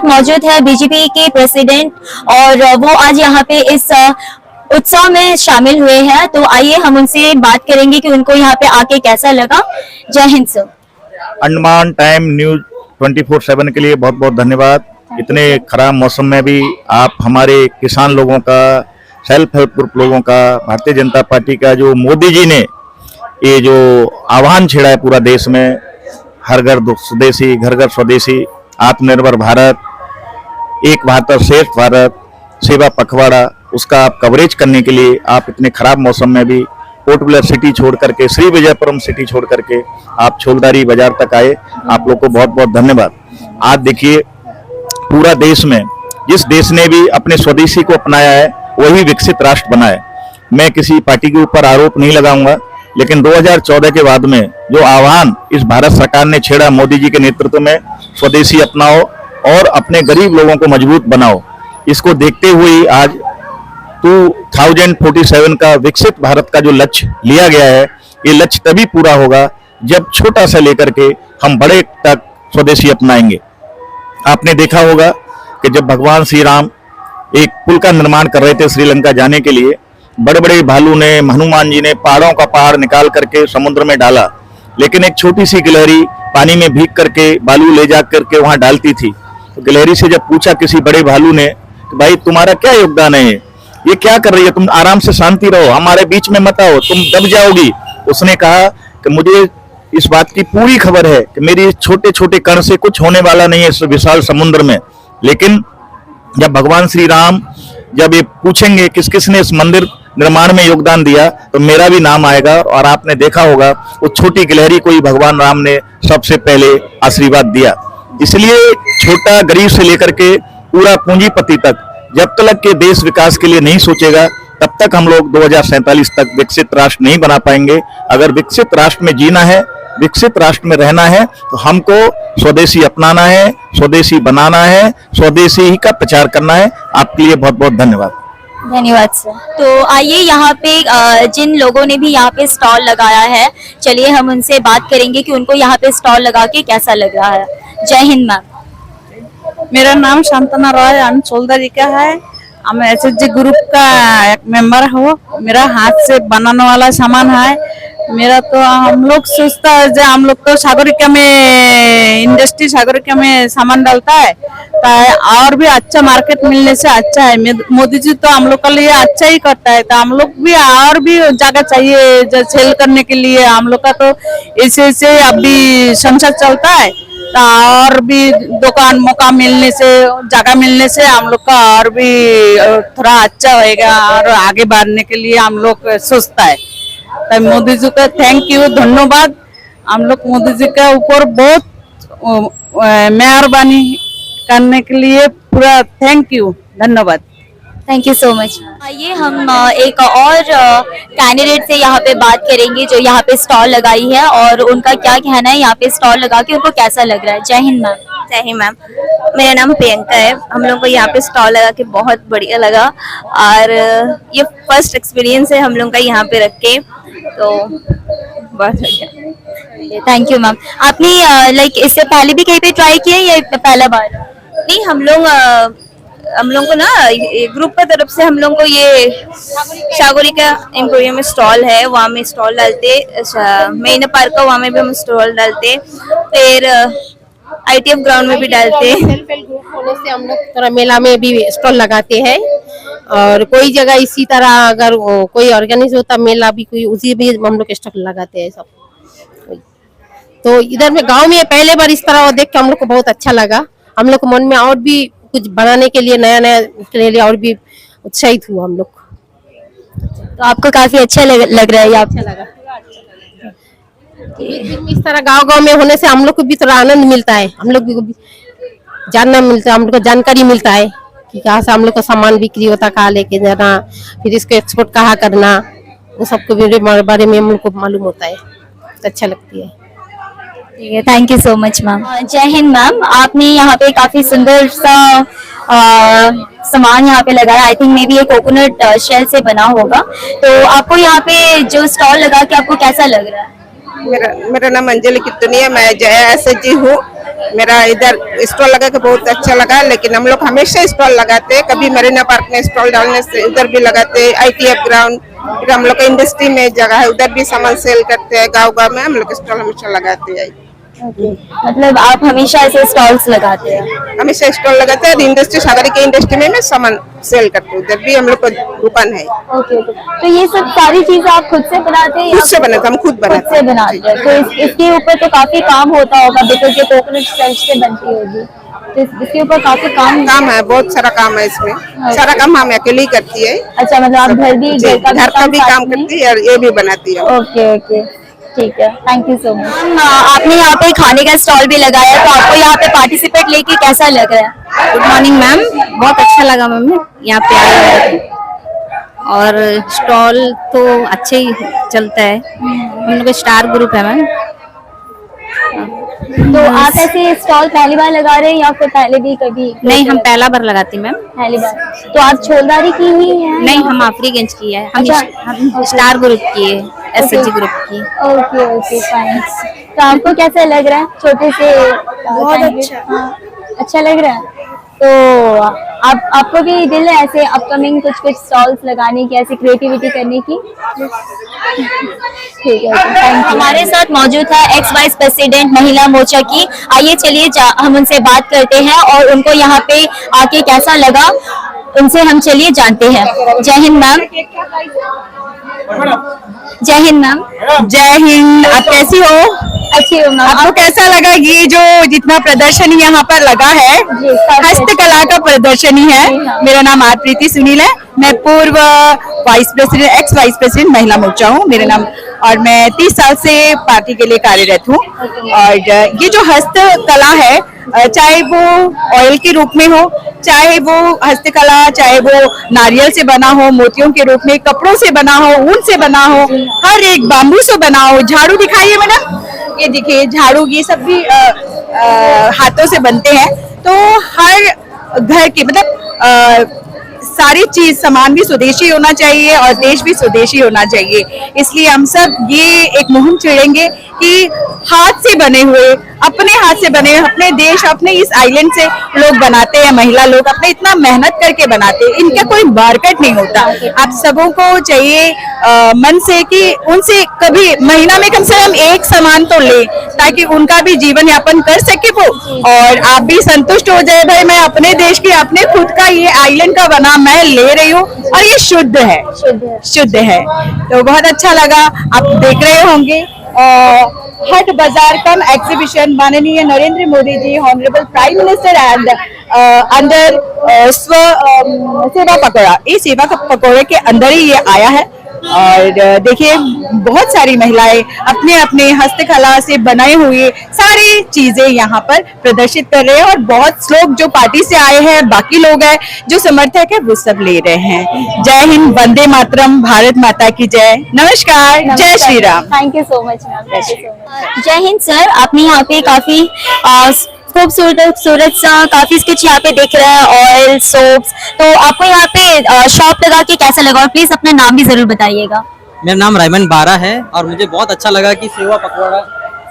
साथ मौजूद है बीजेपी के प्रेसिडेंट और वो आज यहाँ पे इस उत्सव में शामिल हुए हैं। तो आइए हम उनसे बात करेंगे कि उनको यहाँ पे आके कैसा लगा। जय Hind sir. Andaman time news 24/7 के लिए बहुत बहुत धन्यवाद। इतने खराब मौसम में भी आप हमारे किसान लोगों का, सेल्फ हेल्प ग्रुप लोगों का, भारतीय जनता पार्टी का जो मोदी जी ने ये जो आह्वान छेड़ा है पूरा देश में, हर घर स्वदेशी, घर घर स्वदेशी, आत्मनिर्भर भारत, एक भारत श्रेष्ठ भारत, सेवा पखवाड़ा, उसका आप कवरेज करने के लिए आप इतने खराब मौसम में भी पोर्ट ब्लेयर सिटी छोड़ करके, श्री विजयपुरम सिटी छोड़ करके आप छोलदारी बाजार तक आए। आप लोग को बहुत बहुत धन्यवाद। आज देखिए पूरा देश में जिस देश ने भी अपने स्वदेशी को अपनाया है वही विकसित राष्ट्र बना है। मैं किसी पार्टी के ऊपर आरोप नहीं लगाऊंगा, लेकिन 2014 के बाद में जो आह्वान इस भारत सरकार ने छेड़ा मोदी जी के नेतृत्व में, स्वदेशी अपनाओ और अपने गरीब लोगों को मजबूत बनाओ, इसको देखते हुए आज 2047 का विकसित भारत का जो लक्ष्य लिया गया है, ये लक्ष्य तभी पूरा होगा जब छोटा सा लेकर के हम बड़े तक स्वदेशी अपनाएंगे। आपने देखा होगा कि जब भगवान श्री राम एक पुल का निर्माण कर रहे थे श्रीलंका जाने के लिए, बड़े बड़े भालू ने, हनुमान जी ने पहाड़ों का पहाड़ निकाल करके समुद्र में डाला, लेकिन एक छोटी सी गिलहरी पानी में भीग करके बालू ले जा करके वहां डालती थी। तो गिलहरी से जब पूछा किसी बड़े भालू ने कि भाई तुम्हारा क्या योगदान है, ये क्या कर रही है, तुम आराम से शांति रहो, हमारे बीच में मत आओ, तुम दब जाओगी। उसने कहा कि मुझे इस बात की पूरी खबर है कि मेरी छोटे छोटे कण से कुछ होने वाला नहीं है इस विशाल समुद्र में, लेकिन जब भगवान श्री राम जब ये पूछेंगे किस किस ने इस मंदिर निर्माण में योगदान दिया तो मेरा भी नाम आएगा। और आपने देखा होगा वो छोटी गिलहरी को ही भगवान राम ने सबसे पहले आशीर्वाद दिया। इसलिए छोटा गरीब से लेकर के पूरा पूंजीपति तक जब तक के देश विकास के लिए नहीं सोचेगा तब तक हम लोग 2047 तक विकसित राष्ट्र नहीं बना पाएंगे। अगर विकसित राष्ट्र में जीना है, विकसित राष्ट्र में रहना है तो हमको स्वदेशी अपनाना है, स्वदेशी बनाना है, स्वदेशी ही का प्रचार करना है। आपके लिए बहुत बहुत धन्यवाद। धन्यवाद सर। तो आइए यहाँ पे जिन लोगों ने भी यहाँ पे स्टॉल लगाया है, चलिए हम उनसे बात करेंगे कि उनको यहाँ पे स्टॉल लगा के कैसा लग रहा है। जय हिंद मैम। मेरा नाम शांतना रॉय सोलदारी का है। मैं एसएचजी ग्रुप का एक मेंबर हूँ। मेरा हाथ से बनाने वाला सामान है मेरा। तो हम लोग सोचता है जो हम लोग तो सागरिका में इंडस्ट्री सागरिका में सामान डालता है तो और भी अच्छा मार्केट मिलने से अच्छा है। मोदी जी तो हम लोग के लिए अच्छा ही करता है, तो हम लोग भी और भी जगह चाहिए जो सेल करने के लिए। हम लोग का तो ऐसे अभी संसद चलता है तो और भी दुकान मौका मिलने से, जगह मिलने से हम लोग का और भी थोड़ा अच्छा होएगा और आगे बढ़ने के लिए हम लोग सोचता है। तो मोदी जी का थैंक यू, धन्यवाद। हम लोग मोदी जी के ऊपर बहुत मेहरबानी करने के लिए पूरा थैंक यू, धन्यवाद। Thank you so much. आइए हम एक और कैंडिडेट से यहाँ पे बात करेंगे जो यहाँ पे स्टॉल लगाई है और उनका क्या कहना है यहाँ पे स्टॉल लगा के उनको कैसा लग रहा है। जय हिंद मैम। जय हिंद मैम। मेरा नाम प्रियंका है। हम लोग को यहाँ पे स्टॉल लगा के बहुत बढ़िया लगा और ये फर्स्ट एक्सपीरियंस है हम लोग का यहाँ पे रख के, तो बहुत बढ़िया। Thank you ma'am. आपने लाइक इससे पहले भी कहीं पे ट्राई किया या पहला बार? नहीं, हम लोग को ना ग्रुप की तरफ से हम लोग को ये सागरिका एम्पोरियम में स्टॉल है, वहाँ में स्टॉल डालते, महीना पार्क का वहाँ में भी हम स्टॉल डालते, फिर ITF ग्राउंड में भी डालते। सेल्फ हेल्प ग्रुप होने से हम लोग थोड़ा मेला में भी स्टॉल लगाते हैं और कोई जगह इसी तरह अगर कोई ऑर्गेनाइज होता मेला भी कोई, उसी भी हम लोग स्टॉल लगाते हैं सब। तो इधर में गांव में पहले बार इस तरह देख के हम लोग को बहुत अच्छा लगा। हम लोग को मन में और भी कुछ बनाने के लिए, नया नया के लिए और भी उत्साहित हुआ हम लोग। तो आपको काफी अच्छा लग रहा है? अच्छा लगा। इस तरह गांव में होने से हम लोग को भी थोड़ा आनंद मिलता है, हम लोग भी जानना मिलता है, हम लोग को जानकारी मिलता है कि कहाँ से हम लोग का सामान बिक्री होता, कहाँ लेके जाना, फिर इसको एक्सपोर्ट कहाँ करना, वो सबको बारे में हम लोग को मालूम होता है, अच्छा लगती है। ठीक है, thank you so much ma'am. जय हिंद मैम। आपने यहाँ पे काफी सुंदर सा सामान यहाँ पे लगाया, आई थिंक मे बी ये कोकोनट शेल से बना होगा। तो आपको यहाँ पे जो स्टॉल लगा के आपको कैसा लग रहा है? मेरा नाम अंजलि कितनी है, मैं जया एसएचजी हूँ मेरा इधर स्टॉल लगा के बहुत अच्छा लगा। लेकिन हम लोग हमेशा स्टॉल लगाते हैं, कभी मरीना पार्क में स्टॉल डालने से उधर भी लगाते हैं, ITF ग्राउंड, फिर हम लोग का इंडस्ट्री में जगह है उधर भी सामान सेल करते हैं। गाँव में हम लोग स्टॉल हमेशा लगाते हैं। मतलब आप हमेशा ऐसे स्टॉल्स लगाते हैं? हमेशा स्टॉल लगाते हैं। इंडस्ट्री सागरी के इंडस्ट्री में मैं सामान सेल करती हूँ, उधर भी हम लोग का दुकान है। ओके। तो ये सब सारी चीजें आप खुद से बनाते हैं? खुद से बनाते, हम खुद बनाते हैं। तो इसके ऊपर तो काफी काम होता होगा, बिकॉज ये कोकोनट शेल से बनती होगी, तो इसके ऊपर काफी काम है, बहुत सारा काम है इसमें। सारा काम हम अकेले ही करती है। अच्छा, मतलब आप घर का भी काम करती है और ये भी बनाती है। ओके, ठीक है, थैंक यू सो मच। आपने यहाँ पे खाने का स्टॉल भी लगाया, तो आपको यहाँ पे पार्टिसिपेट लेके कैसा लग रहा है? गुड मॉर्निंग मैम, बहुत अच्छा लगा मैम यहाँ पे आए और स्टॉल तो अच्छे ही चलता है। हम लोग स्टार ग्रुप है मैम। तो आप ऐसे स्टॉल पहली बार लगा रहे हैं या फिर पहले भी कभी? नहीं, हम पहला बार लगाती मैम। पहली बार। तो आप छोलदारी की ही है? नहीं, हम आफरीगंज की है। हम स्टार ग्रुप की है, SSG ग्रुप की। Okay, fine. तो आपको कैसा लग रहा है छोटे से? बहुत अच्छा लग रहा है। तो आपको भी दिल है ऐसे अपकमिंग कुछ स्टॉल्स लगाने की, ऐसी क्रिएटिविटी करने की? ठीक है, थैंक यू। हमारे साथ मौजूद है एक्स वाइस प्रेसिडेंट महिला मोर्चा की। आइए चलिए हम उनसे बात करते हैं और उनको यहाँ पे आके कैसा लगा उनसे हम चलिए जानते हैं। जय हिंद मैम। जय हिंद मैम। जय हिंद। आप कैसी हो? अच्छी हूँ मैम। आपको कैसा लगा ये जो जितना प्रदर्शनी यहाँ पर लगा है? हस्तकला का प्रदर्शनी है। मेरा नाम आरप्रीति सुनील है। मैं पूर्व एक्स वाइस प्रेसिडेंट महिला मोर्चा हूँ मेरा नाम, और मैं 30 साल से पार्टी के लिए कार्यरत हूँ। और ये जो हस्तकला है, चाहे वो ऑयल के रूप में हो, चाहे वो हस्तकला, चाहे वो नारियल से बना हो, मोतियों के रूप में, कपड़ों से बना हो, ऊन से बना हो, हर एक बाम्बू से बना हो। झाड़ू दिखाइए मैडम, ये देखिए झाड़ू, ये सब भी हाथों से बनते हैं। तो हर घर के मतलब सारी चीज सामान भी स्वदेशी होना चाहिए और देश भी स्वदेशी होना चाहिए। इसलिए हम सब ये एक मुहिम छेड़ेंगे कि हाथ से बने हुए, अपने हाथ से बने हुए, अपने देश, अपने इस आइलैंड से लोग बनाते हैं, महिला लोग अपने इतना मेहनत करके बनाते हैं, इनका कोई मार्केट नहीं होता। आप सबों को चाहिए मन से कि उनसे कभी महीना में कम से कम एक सामान तो ले, ताकि उनका भी जीवन यापन कर सके वो, और आप भी संतुष्ट हो जाए, भाई मैं अपने देश की, अपने खुद का ये आइलैंड का बना मैं ले रही हूँ और ये शुद्ध है। तो बहुत अच्छा लगा। आप देख रहे होंगे हट बाजार कम एग्जीबिशन, माननीय Narendra Modi ji, honourable prime minister and under सेवा पकौड़ा, ये सेवा पकौड़े के अंदर ही ये आया है। और देखिए बहुत सारी महिलाएं अपने अपने हस्तकला से बनाए हुए सारी चीजें यहाँ पर प्रदर्शित कर रहे हैं, और बहुत लोग जो पार्टी से आए हैं, बाकी लोग हैं जो समर्थक है, वो सब ले रहे हैं। जय हिंद, वंदे मातरम, भारत माता की जय। नमस्कार, जय Shri Ram. Thank you so much ma'am. जय हिंद सर। आपने यहाँ पे काफी खूबसूरत सा काफी कुछ यहाँ पे दिख रहा है, ऑयल, सोप्स। तो आपको यहाँ पे शॉप लगा के कैसा लगा, और प्लीज अपना नाम भी जरूर बताइएगा। मेरा नाम रायमन बारा है और मुझे बहुत अच्छा लगा कि सेवा पकौड़ा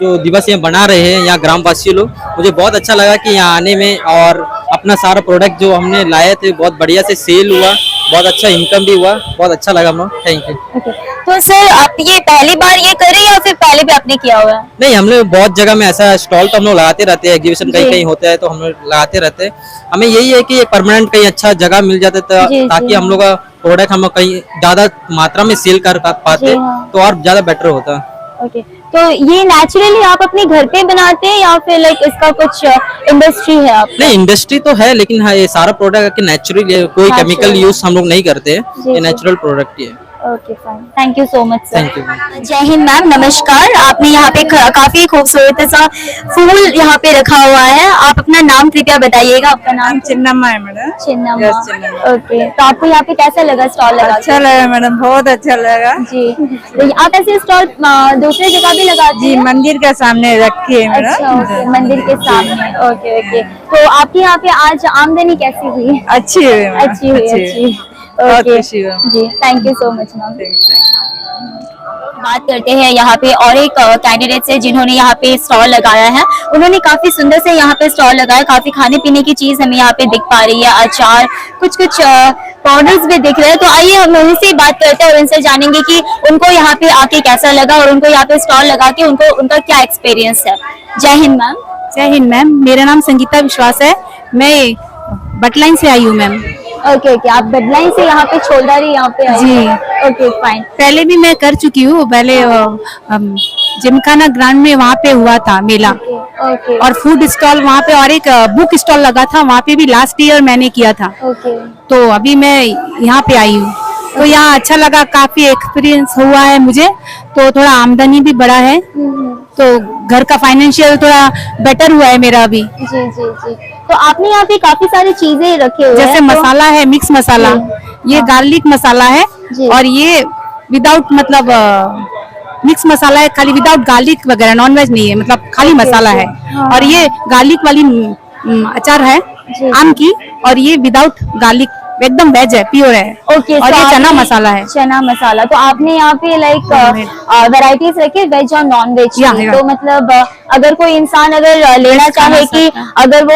जो दिवस यहाँ बना रहे हैं यहाँ ग्रामवासी लोग, मुझे बहुत अच्छा लगा कि यहाँ आने में, और अपना सारा प्रोडक्ट जो हमने लाए थे बहुत बढ़िया से सेल हुआ, बहुत अच्छा इनकम भी हुआ, बहुत अच्छा लगा हम लोग। Thank you. तो सर आप ये पहली बार ये कर रहे हैं या फिर पहले भी आपने किया हुआ है? नहीं, हम लोग बहुत जगह में ऐसा स्टॉल तो हम लोग लगाते रहते हैं, एग्जीबिशन कहीं होता है तो हम लोग लगाते रहते हैं। हमें यही है कि एक परमानेंट कहीं अच्छा जगह मिल जाता है ताकि हम लोग का प्रोडक्ट हम कहीं ज्यादा मात्रा में सेल कर पाते तो और ज्यादा बेटर होता। ओके, तो ये नेचुरली आप अपने घर पे बनाते हैं या फिर लाइक इसका कुछ इंडस्ट्री है आप? नहीं, इंडस्ट्री तो है, लेकिन हाँ ये सारा प्रोडक्ट नेचुरल, कोई केमिकल यूज हम लोग नहीं करते हैं, ये नेचुरल प्रोडक्ट ही है। Okay fine, thank you so much sir. Thank you. जय हिंद मैम, नमस्कार। आपने यहाँ पे काफी खूबसूरत सा फूल यहाँ पे रखा हुआ है, आप अपना नाम कृपया बताइएगा। आपका नाम? चिन्नम्मा है मैडम। चिन्नम्मा। ओके, तो आपको यहाँ पे कैसा लगा स्टॉल लगा? अच्छा लगा मैडम, बहुत अच्छा लगा जी। तो आप ऐसे स्टॉल दूसरे जगह भी लगाते हैं? मंदिर के सामने रखी है मैडम। अच्छा, ओके, मंदिर के सामने। ओके ओके, तो आपके यहाँ पे आज आमदनी कैसी हुई? अच्छी हुई। अच्छी हुई। ओके जी, thank you so much ma'am. बात करते हैं यहाँ पे और एक कैंडिडेट से जिन्होंने यहाँ पे स्टॉल लगाया है। उन्होंने काफी सुंदर से यहाँ पे स्टॉल लगाया, काफी खाने पीने की चीज हमें यहाँ पे दिख पा रही है, अचार, कुछ पाउडर्स भी दिख रहे हैं। तो आइए हम उनसे बात करते हैं और उनसे जानेंगे कि उनको यहाँ पे आके कैसा लगा और उनको यहाँ पे स्टॉल लगा के उनका क्या एक्सपीरियंस है। जय हिंद मैम। जय हिंद मैम, मेरा नाम संगीता विश्वास है, मैं बटलाइन से आई हूँ मैम। ओके ओके, आप बेडलाइन से यहाँ पे छोलदारी यहाँ पे आए जी। हैं। Okay fine. पहले भी मैं कर चुकी हूँ, पहले जिमखाना ग्राउंड में वहाँ पे हुआ था मेला, ओके और फूड स्टॉल वहाँ पे, और एक बुक स्टॉल लगा था वहाँ पे भी लास्ट ईयर मैंने किया था। ओके तो अभी मैं यहाँ पे आई हूँ, तो यहाँ अच्छा लगा, काफी एक्सपीरियंस हुआ है मुझे, तो थोड़ा आमदनी भी बढ़ा है, तो घर का फाइनेंशियल थोड़ा बेटर हुआ है मेरा अभी। जी जी जी। तो आपने यहाँ पे काफी सारी चीजें रखे हुए जैसे हैं, मसाला है, मिक्स मसाला, ये गार्लिक मसाला है, और ये विदाउट मतलब मिक्स मसाला है, खाली विदाउट गार्लिक वगैरह, नॉन वेज नहीं है, मतलब खाली मसाला है। और ये गार्लिक वाली अचार है आम की, और ये विदाउट गार्लिक एकदम वेज है, प्योर है। ओके, और ये चना मसाला है। चना मसाला। तो आपने यहाँ पे लाइक वैरायटीज रखे वेज और नॉन वेज की। तो मतलब अगर कोई इंसान अगर लेना चाहे कि अगर वो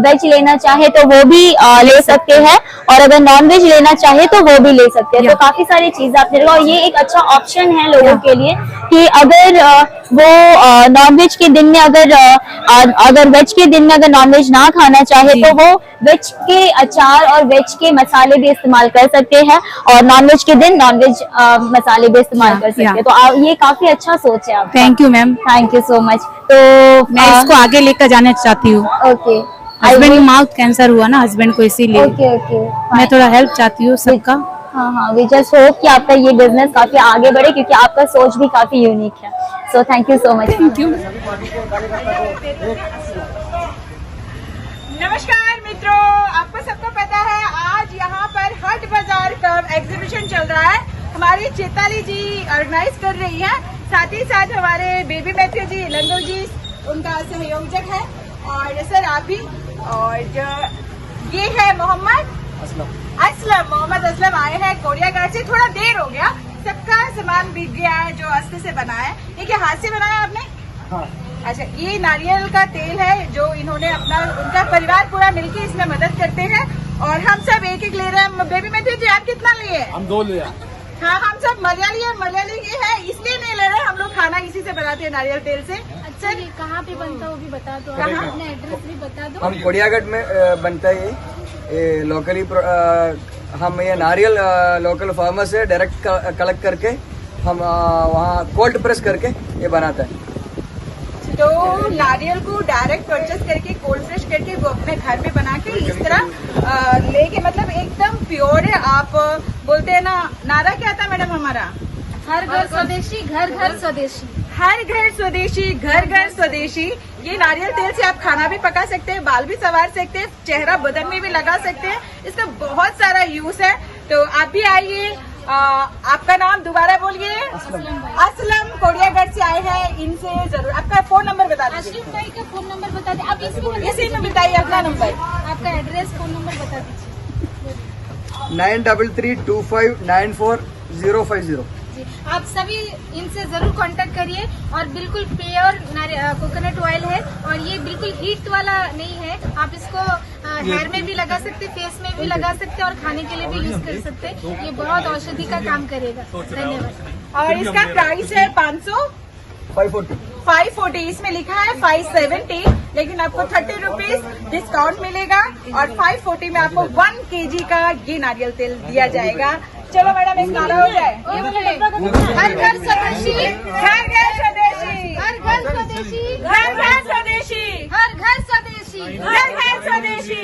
वेज लेना चाहे तो वो भी ले सकते हैं, और अगर नॉन वेज लेना चाहे तो वो भी ले सकते हैं। तो काफी सारी चीजें आपने रखा, और ये एक अच्छा ऑप्शन है लोगों के लिए कि अगर वो नॉन वेज के दिन में अगर वेज के दिन में अगर नॉन वेज ना खाना चाहे तो वो वेज के अचार और वेज के मसाले भी इस्तेमाल कर सकते हैं, और नॉन वेज के दिन नॉन वेज मसाले भी इस्तेमाल कर सकते हैं। तो ये काफी अच्छा सोच है आपका। Thank you ma'am, thank you so much. तो मैं इसको आगे लेकर जाना चाहती हूँ। ओके, हस्बैंड को माउथ कैंसर हुआ ना हस्बैंड को, इसीलिए ओके ओके, मैं थोड़ा हेल्प चाहती हूँ सबका। हाँ हाँ, वी जस्ट होप कि आपका ये बिजनेस काफी आगे बढ़े, क्योंकि आपका सोच भी काफी यूनिक है। So thank you so much. Thank you. नमस्कार मित्रों, आपको सबको पता है आज यहाँ पर हट बाजार का एग्जीबिशन चल रहा है, हमारी चेताली जी ऑर्गेनाइज कर रही है, साथ ही साथ हमारे बेबी मैथ्यू जी, लंगो जी उनका सहयोजक है, और सर आप भी, और ये है मोहम्मद असलम आए हैं कोरियाघाट से। थोड़ा देर हो गया, सबका सामान बिक गया है जो अस्ते से बना है। ये क्या हाथ से बनाया आपने? हाँ। अच्छा, ये नारियल का तेल है जो इन्होंने उनका परिवार पूरा मिलके इसमें मदद करते हैं, और हम सब एक एक ले रहे हैं। बेबी मैथ्यू जी आप कितना लिए? हम 2 लिया। हाँ, हम सब मलयाली है इसलिए नहीं ले रहे, हम लोग खाना इसी से बनाते हैं नारियल तेल से। अच्छा, ये कहाँ पे बनता है वो भी बता दो, अपना एड्रेस भी बता दो। हम कोरियाघाट में बनता है ये लोकली, हम ये नारियल लोकल फार्मर से डायरेक्ट कलेक्ट करके हम वहाँ कोल्ड प्रेस करके ये बनाता है। तो नारियल को डायरेक्ट परचेस करके कोल्ड फ्रेश करके वो अपने घर में बना के इस तरह लेके, मतलब एकदम प्योर है। आप बोलते हैं ना, नारा क्या था मैडम हमारा? हर घर स्वदेशी, घर घर स्वदेशी। हर घर स्वदेशी, घर घर स्वदेशी। ये नारियल तेल से आप खाना भी पका सकते हैं, बाल भी संवार सकते हैं, चेहरा बदन में भी लगा सकते हैं, इसका बहुत सारा यूज है। तो आप भी आइए। आपका नाम दोबारा बोलिए। असलम कोरियाघाट से आए हैं, इनसे जरूर। आपका फोन नंबर बता दीजिए। आशिफ भाई का फोन नंबर बता दें आप, इसी में बताइए अपना नंबर, आपका एड्रेस, फोन नंबर बता दीजिए। 9332594050। आप सभी इनसे जरूर कांटेक्ट करिए, और बिल्कुल प्योर कोकोनट ऑयल है, और ये बिल्कुल हीट वाला नहीं है। आप इसको हेयर में भी लगा सकते, फेस में भी लगा सकते, और खाने के लिए भी यूज कर सकते। ये बहुत औषधि का काम करेगा। धन्यवाद। और इसका प्राइस है 540। इसमें लिखा है 570, लेकिन आपको 30 रुपीज डिस्काउंट मिलेगा, और 540 में आपको 1 kg का ये नारियल तेल दिया जाएगा। चलो मैडम, एक नारा हो जाए। हर घर स्वदेशी, घर घर स्वदेशी, हर घर स्वदेशी, घर घर स्वदेशी, हर घर स्वदेशी, घर घर स्वदेशी।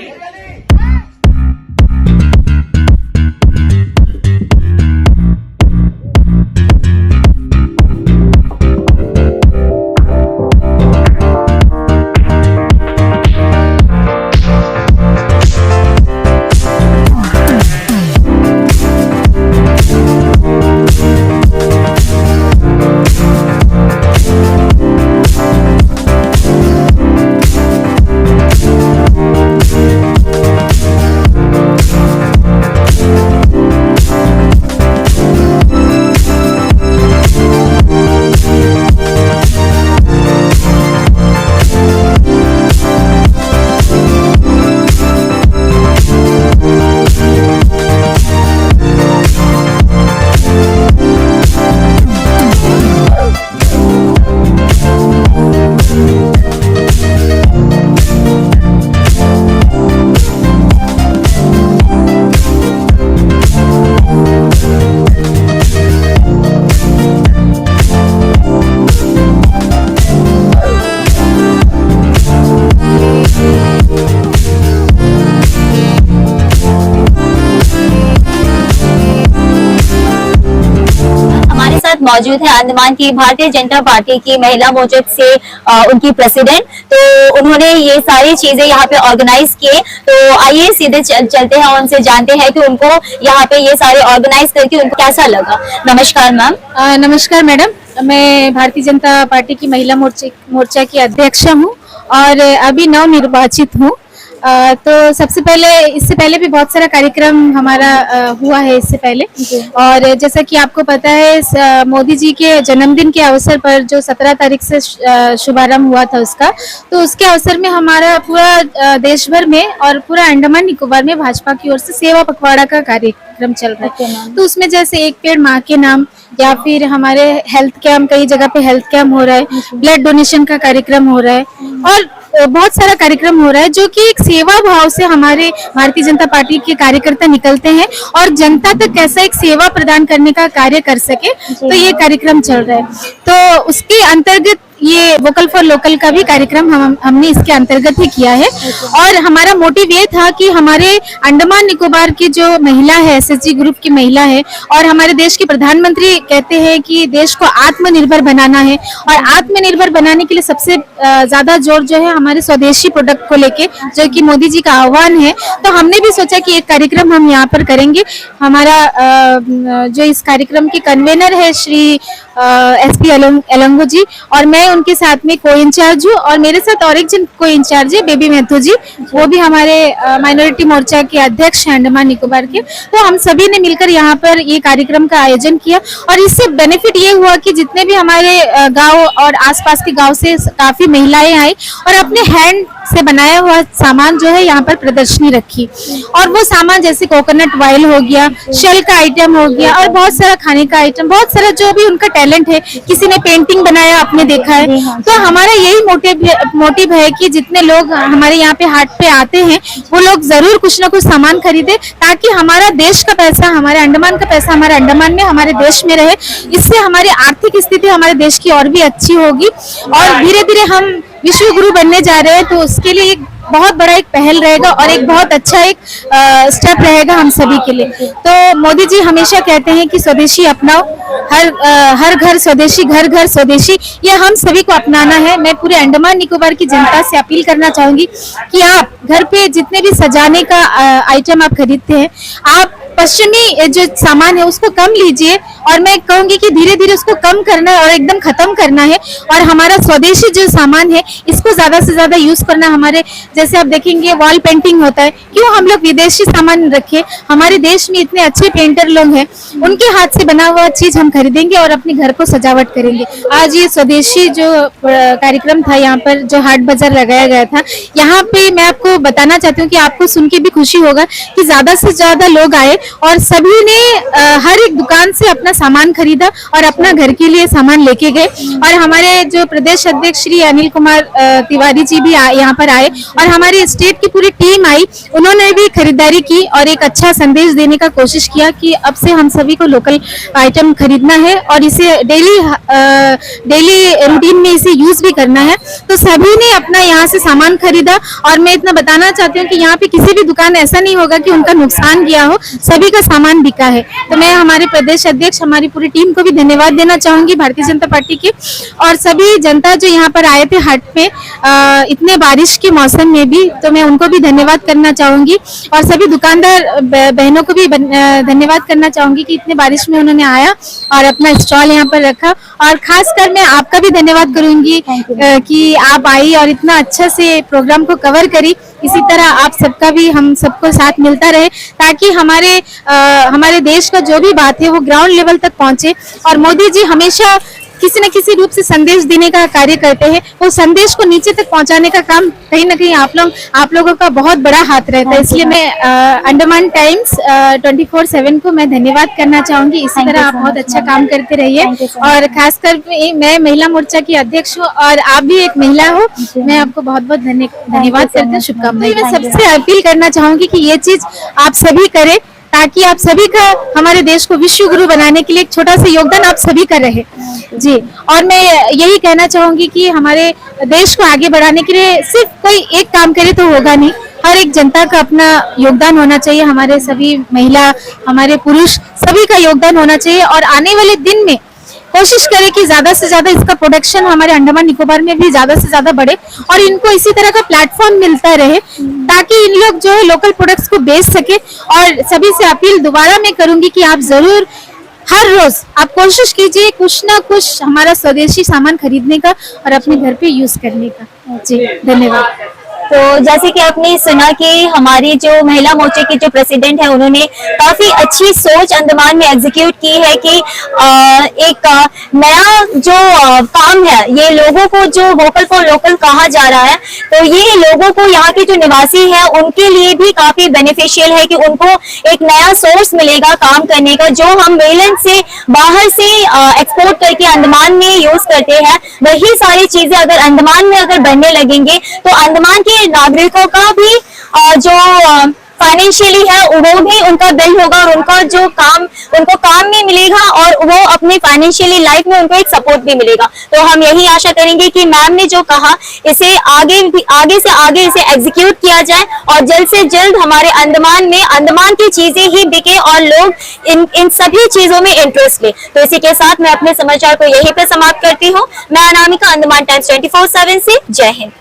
मौजूद है अंडमान की भारतीय जनता पार्टी की महिला मोर्चा से उनकी प्रेसिडेंट। तो उन्होंने ये सारी चीजें यहाँ पे ऑर्गेनाइज किए। तो आइए सीधे चलते हैं और उनसे जानते हैं कि उनको यहाँ पे ये सारे ऑर्गेनाइज करके उनको कैसा लगा। नमस्कार मैम। नमस्कार मैडम, मैं भारतीय जनता पार्टी की महिला मोर्चा की अध्यक्ष हूँ और अभी नवनिर्वाचित हूँ। तो सबसे पहले, इससे पहले भी बहुत सारा कार्यक्रम हमारा हुआ है इससे पहले, और जैसा कि आपको पता है मोदी जी के जन्मदिन के अवसर पर जो 17 तारीख से शुभारंभ हुआ था उसका, तो उसके अवसर में हमारा पूरा देश भर में और पूरा अंडमान निकोबार में भाजपा की ओर से सेवा पखवाड़ा का कार्यक्रम चल रहा है। तो उसमें जैसे एक पेड़ माँ के नाम, या फिर हमारे हेल्थ कैंप, कई जगह पे हेल्थ कैंप हो रहा है, ब्लड डोनेशन का कार्यक्रम हो रहा है और बहुत सारा कार्यक्रम हो रहा है जो कि एक सेवा भाव से हमारे भारतीय जनता पार्टी के कार्यकर्ता निकलते हैं और जनता तक कैसा एक सेवा प्रदान करने का कार्य कर सके, तो ये कार्यक्रम चल रहा है। तो उसके अंतर्गत ये वोकल फॉर लोकल का भी कार्यक्रम हमने इसके अंतर्गत ही किया है। और हमारा मोटिव ये था कि हमारे अंडमान निकोबार की जो महिला है, एसएचजी ग्रुप की महिला है, और हमारे देश के प्रधानमंत्री कहते हैं कि देश को आत्मनिर्भर बनाना है, और आत्मनिर्भर बनाने के लिए सबसे ज्यादा जोर जो है हमारे स्वदेशी प्रोडक्ट को लेके, जो कि मोदी जी का आह्वान है। तो हमने भी सोचा कि एक कार्यक्रम हम यहाँ पर करेंगे। हमारा जो इस कार्यक्रम के कन्वेनर है श्री SP एलंगो जी, और मैं उनके साथ में को इंचार्ज हूँ, और मेरे साथ और एक जन को इंचार्ज है बेबी मेहतो जी, वो भी हमारे माइनॉरिटी मोर्चा के अध्यक्ष हैं अंडमान निकोबार के। तो हम सभी ने मिलकर यहाँ पर ये कार्यक्रम का आयोजन किया, और इससे बेनिफिट ये हुआ कि जितने भी हमारे गांव और आसपास के गांव से काफी महिलाएं आई और अपने हैंड से बनाया हुआ सामान जो है यहाँ पर प्रदर्शनी रखी, और वो सामान जैसे कोकोनट ऑयल हो गया, शेल का आइटम हो गया, और बहुत सारा खाने का आइटम, बहुत सारा जो भी उनका टैलेंट है, किसी ने पेंटिंग बनाया आपने देखा है। तो हमारा यही मोटिव है कि जितने लोग हमारे यहाँ पे हाट पे आते हैं वो लोग जरूर कुछ ना कुछ सामान खरीदे, ताकि हमारा देश का पैसा, हमारे अंडमान का पैसा हमारे अंडमान में, हमारे देश में रहे। इससे हमारी आर्थिक स्थिति हमारे देश की और भी अच्छी होगी, और धीरे धीरे हम विश्व गुरु बनने जा रहे हैं। तो उसके लिए एक बहुत बड़ा एक पहल रहेगा और एक बहुत अच्छा एक स्टेप रहेगा हम सभी के लिए। तो मोदी जी हमेशा कहते हैं कि स्वदेशी अपनाओ, हर घर स्वदेशी, घर घर स्वदेशी, ये हम सभी को अपनाना है। मैं पूरे अंडमान निकोबार की जनता से अपील करना चाहूंगी कि आप घर पे जितने भी सजाने का आइटम आप खरीदते हैं, आप पश्चिमी जो सामान है उसको कम लीजिए, और मैं कहूंगी कि धीरे धीरे उसको कम करना है और एकदम खत्म करना है, और हमारा स्वदेशी जो सामान है इसको ज्यादा से ज्यादा यूज करना। हमारे जैसे आप देखेंगे वॉल पेंटिंग होता है, क्यों हम लोग विदेशी सामान रखें? हमारे देश में इतने अच्छे पेंटर लोग हैं, उनके हाथ से बना हुआ चीज हम खरीदेंगे और अपने घर को सजावट करेंगे। आज ये स्वदेशी जो कार्यक्रम था यहाँ पर, जो हाट बाजार लगाया गया था, यहाँ पे मैं आपको बताना चाहती हूँ कि आपको सुन के भी खुशी होगा कि ज्यादा से ज्यादा लोग आए और सभी ने हर एक दुकान से अपना सामान खरीदा और अपना घर के लिए सामान लेके गए। और हमारे जो प्रदेश अध्यक्ष श्री अनिल कुमार तिवारी जी भी यहाँ पर आए, और हमारी स्टेट की पूरी टीम आई, उन्होंने भी खरीदारी की और एक अच्छा संदेश देने का कोशिश किया कि अब से हम सभी को लोकल आइटम खरीदना है और इसे डेली रूटीन में इसे यूज भी करना है। तो सभी ने अपना यहाँ से सामान खरीदा, और मैं इतना बताना चाहती हूँ कि यहाँ पे किसी भी दुकान ऐसा नहीं होगा कि उनका नुकसान गया हो, सभी का सामान बिका है। तो मैं हमारे प्रदेश अध्यक्ष, हमारी पूरी टीम को भी धन्यवाद देना चाहूंगी, भारतीय जनता पार्टी के, और सभी जनता जो यहाँ पर आए थे हाट पे इतने बारिश के मौसम में भी, तो मैं उनको भी धन्यवाद करना चाहूंगी, और सभी दुकानदार बहनों को भी धन्यवाद करना चाहूंगी कि इतने बारिश में उन्होंने आया और अपना स्टॉल यहाँ पर रखा। और खासकर मैं आपका भी धन्यवाद करूंगी कि आप आई और इतना अच्छा से प्रोग्राम को कवर करी। इसी तरह आप सबका भी, हम सबको साथ मिलता रहे, ताकि हमारे देश का जो भी बात है वो ग्राउंड लेवल तक पहुंचे। और मोदी जी हमेशा किसी न किसी रूप से संदेश देने का कार्य करते हैं, वो संदेश को नीचे तक पहुंचाने का काम कहीं ना कहीं आप लोगों का बहुत बड़ा हाथ रहता है। इसलिए मैं अंडमान टाइम्स 24/7 को मैं धन्यवाद करना चाहूंगी। इसी तरह आप बहुत अच्छा काम करते रहिए, और खासकर मैं महिला मोर्चा की अध्यक्ष हूँ और आप भी एक महिला हो, मैं आपको बहुत बहुत धन्यवाद करती हूँ, शुभकामनाएं। मैं सबसे अपील करना चाहूंगी कि ये चीज आप सभी करें, ताकि आप सभी का हमारे देश को विश्व गुरु बनाने के लिए एक छोटा सा योगदान आप सभी कर रहे जी। और मैं यही कहना चाहूंगी कि हमारे देश को आगे बढ़ाने के लिए सिर्फ कोई एक काम करे तो होगा नहीं, हर एक जनता का अपना योगदान होना चाहिए। हमारे सभी महिला, हमारे पुरुष, सभी का योगदान होना चाहिए। और आने वाले दिन में कोशिश करें कि ज्यादा से ज्यादा इसका प्रोडक्शन हमारे अंडमान निकोबार में भी ज्यादा से ज्यादा बढ़े और इनको इसी तरह का प्लेटफॉर्म मिलता रहे ताकि इन लोग जो है लोकल प्रोडक्ट्स को बेच सके। और सभी से अपील दोबारा मैं करूंगी कि आप जरूर हर रोज आप कोशिश कीजिए कुछ ना कुछ हमारा स्वदेशी सामान खरीदने का और अपने घर पे यूज करने का। जी धन्यवाद। तो जैसे कि आपने सुना कि हमारी जो महिला मोर्चे की जो प्रेसिडेंट है उन्होंने काफी अच्छी सोच अंडमान में एग्जीक्यूट की है कि एक नया जो काम है, ये लोगों को जो वोकल फॉर लोकल कहा जा रहा है, तो ये लोगों को यहाँ के जो निवासी है उनके लिए भी काफी बेनिफिशियल है कि उनको एक नया सोर्स मिलेगा काम करने का। जो हम मेलैंड से बाहर से एक्सपोर्ट करके अंडमान में यूज करते हैं, वही सारी चीजें अगर अंडमान में अगर बनने लगेंगे तो अंडमान के नागरिकों का भी जो फाइनेंशियली है वो भी उनका बिल्ड होगा और उनका जो काम उनको काम में मिलेगा और वो अपने फाइनेंशियली लाइफ में उनको एक सपोर्ट भी मिलेगा। तो हम यही आशा करेंगे कि मैम ने जो कहा इसे आगे से आगे इसे एग्जीक्यूट किया जाए और जल्द से जल्द हमारे अंडमान में अंडमान की चीजें ही बिके और लोग इन सभी चीजों में इंटरेस्ट ले। तो इसी के साथ मैं अपने समाचार को यहीं पे समाप्त करती हूँ। मैं अनामिका, अंडमान टाइम्स 24/7 से। जय हिंद।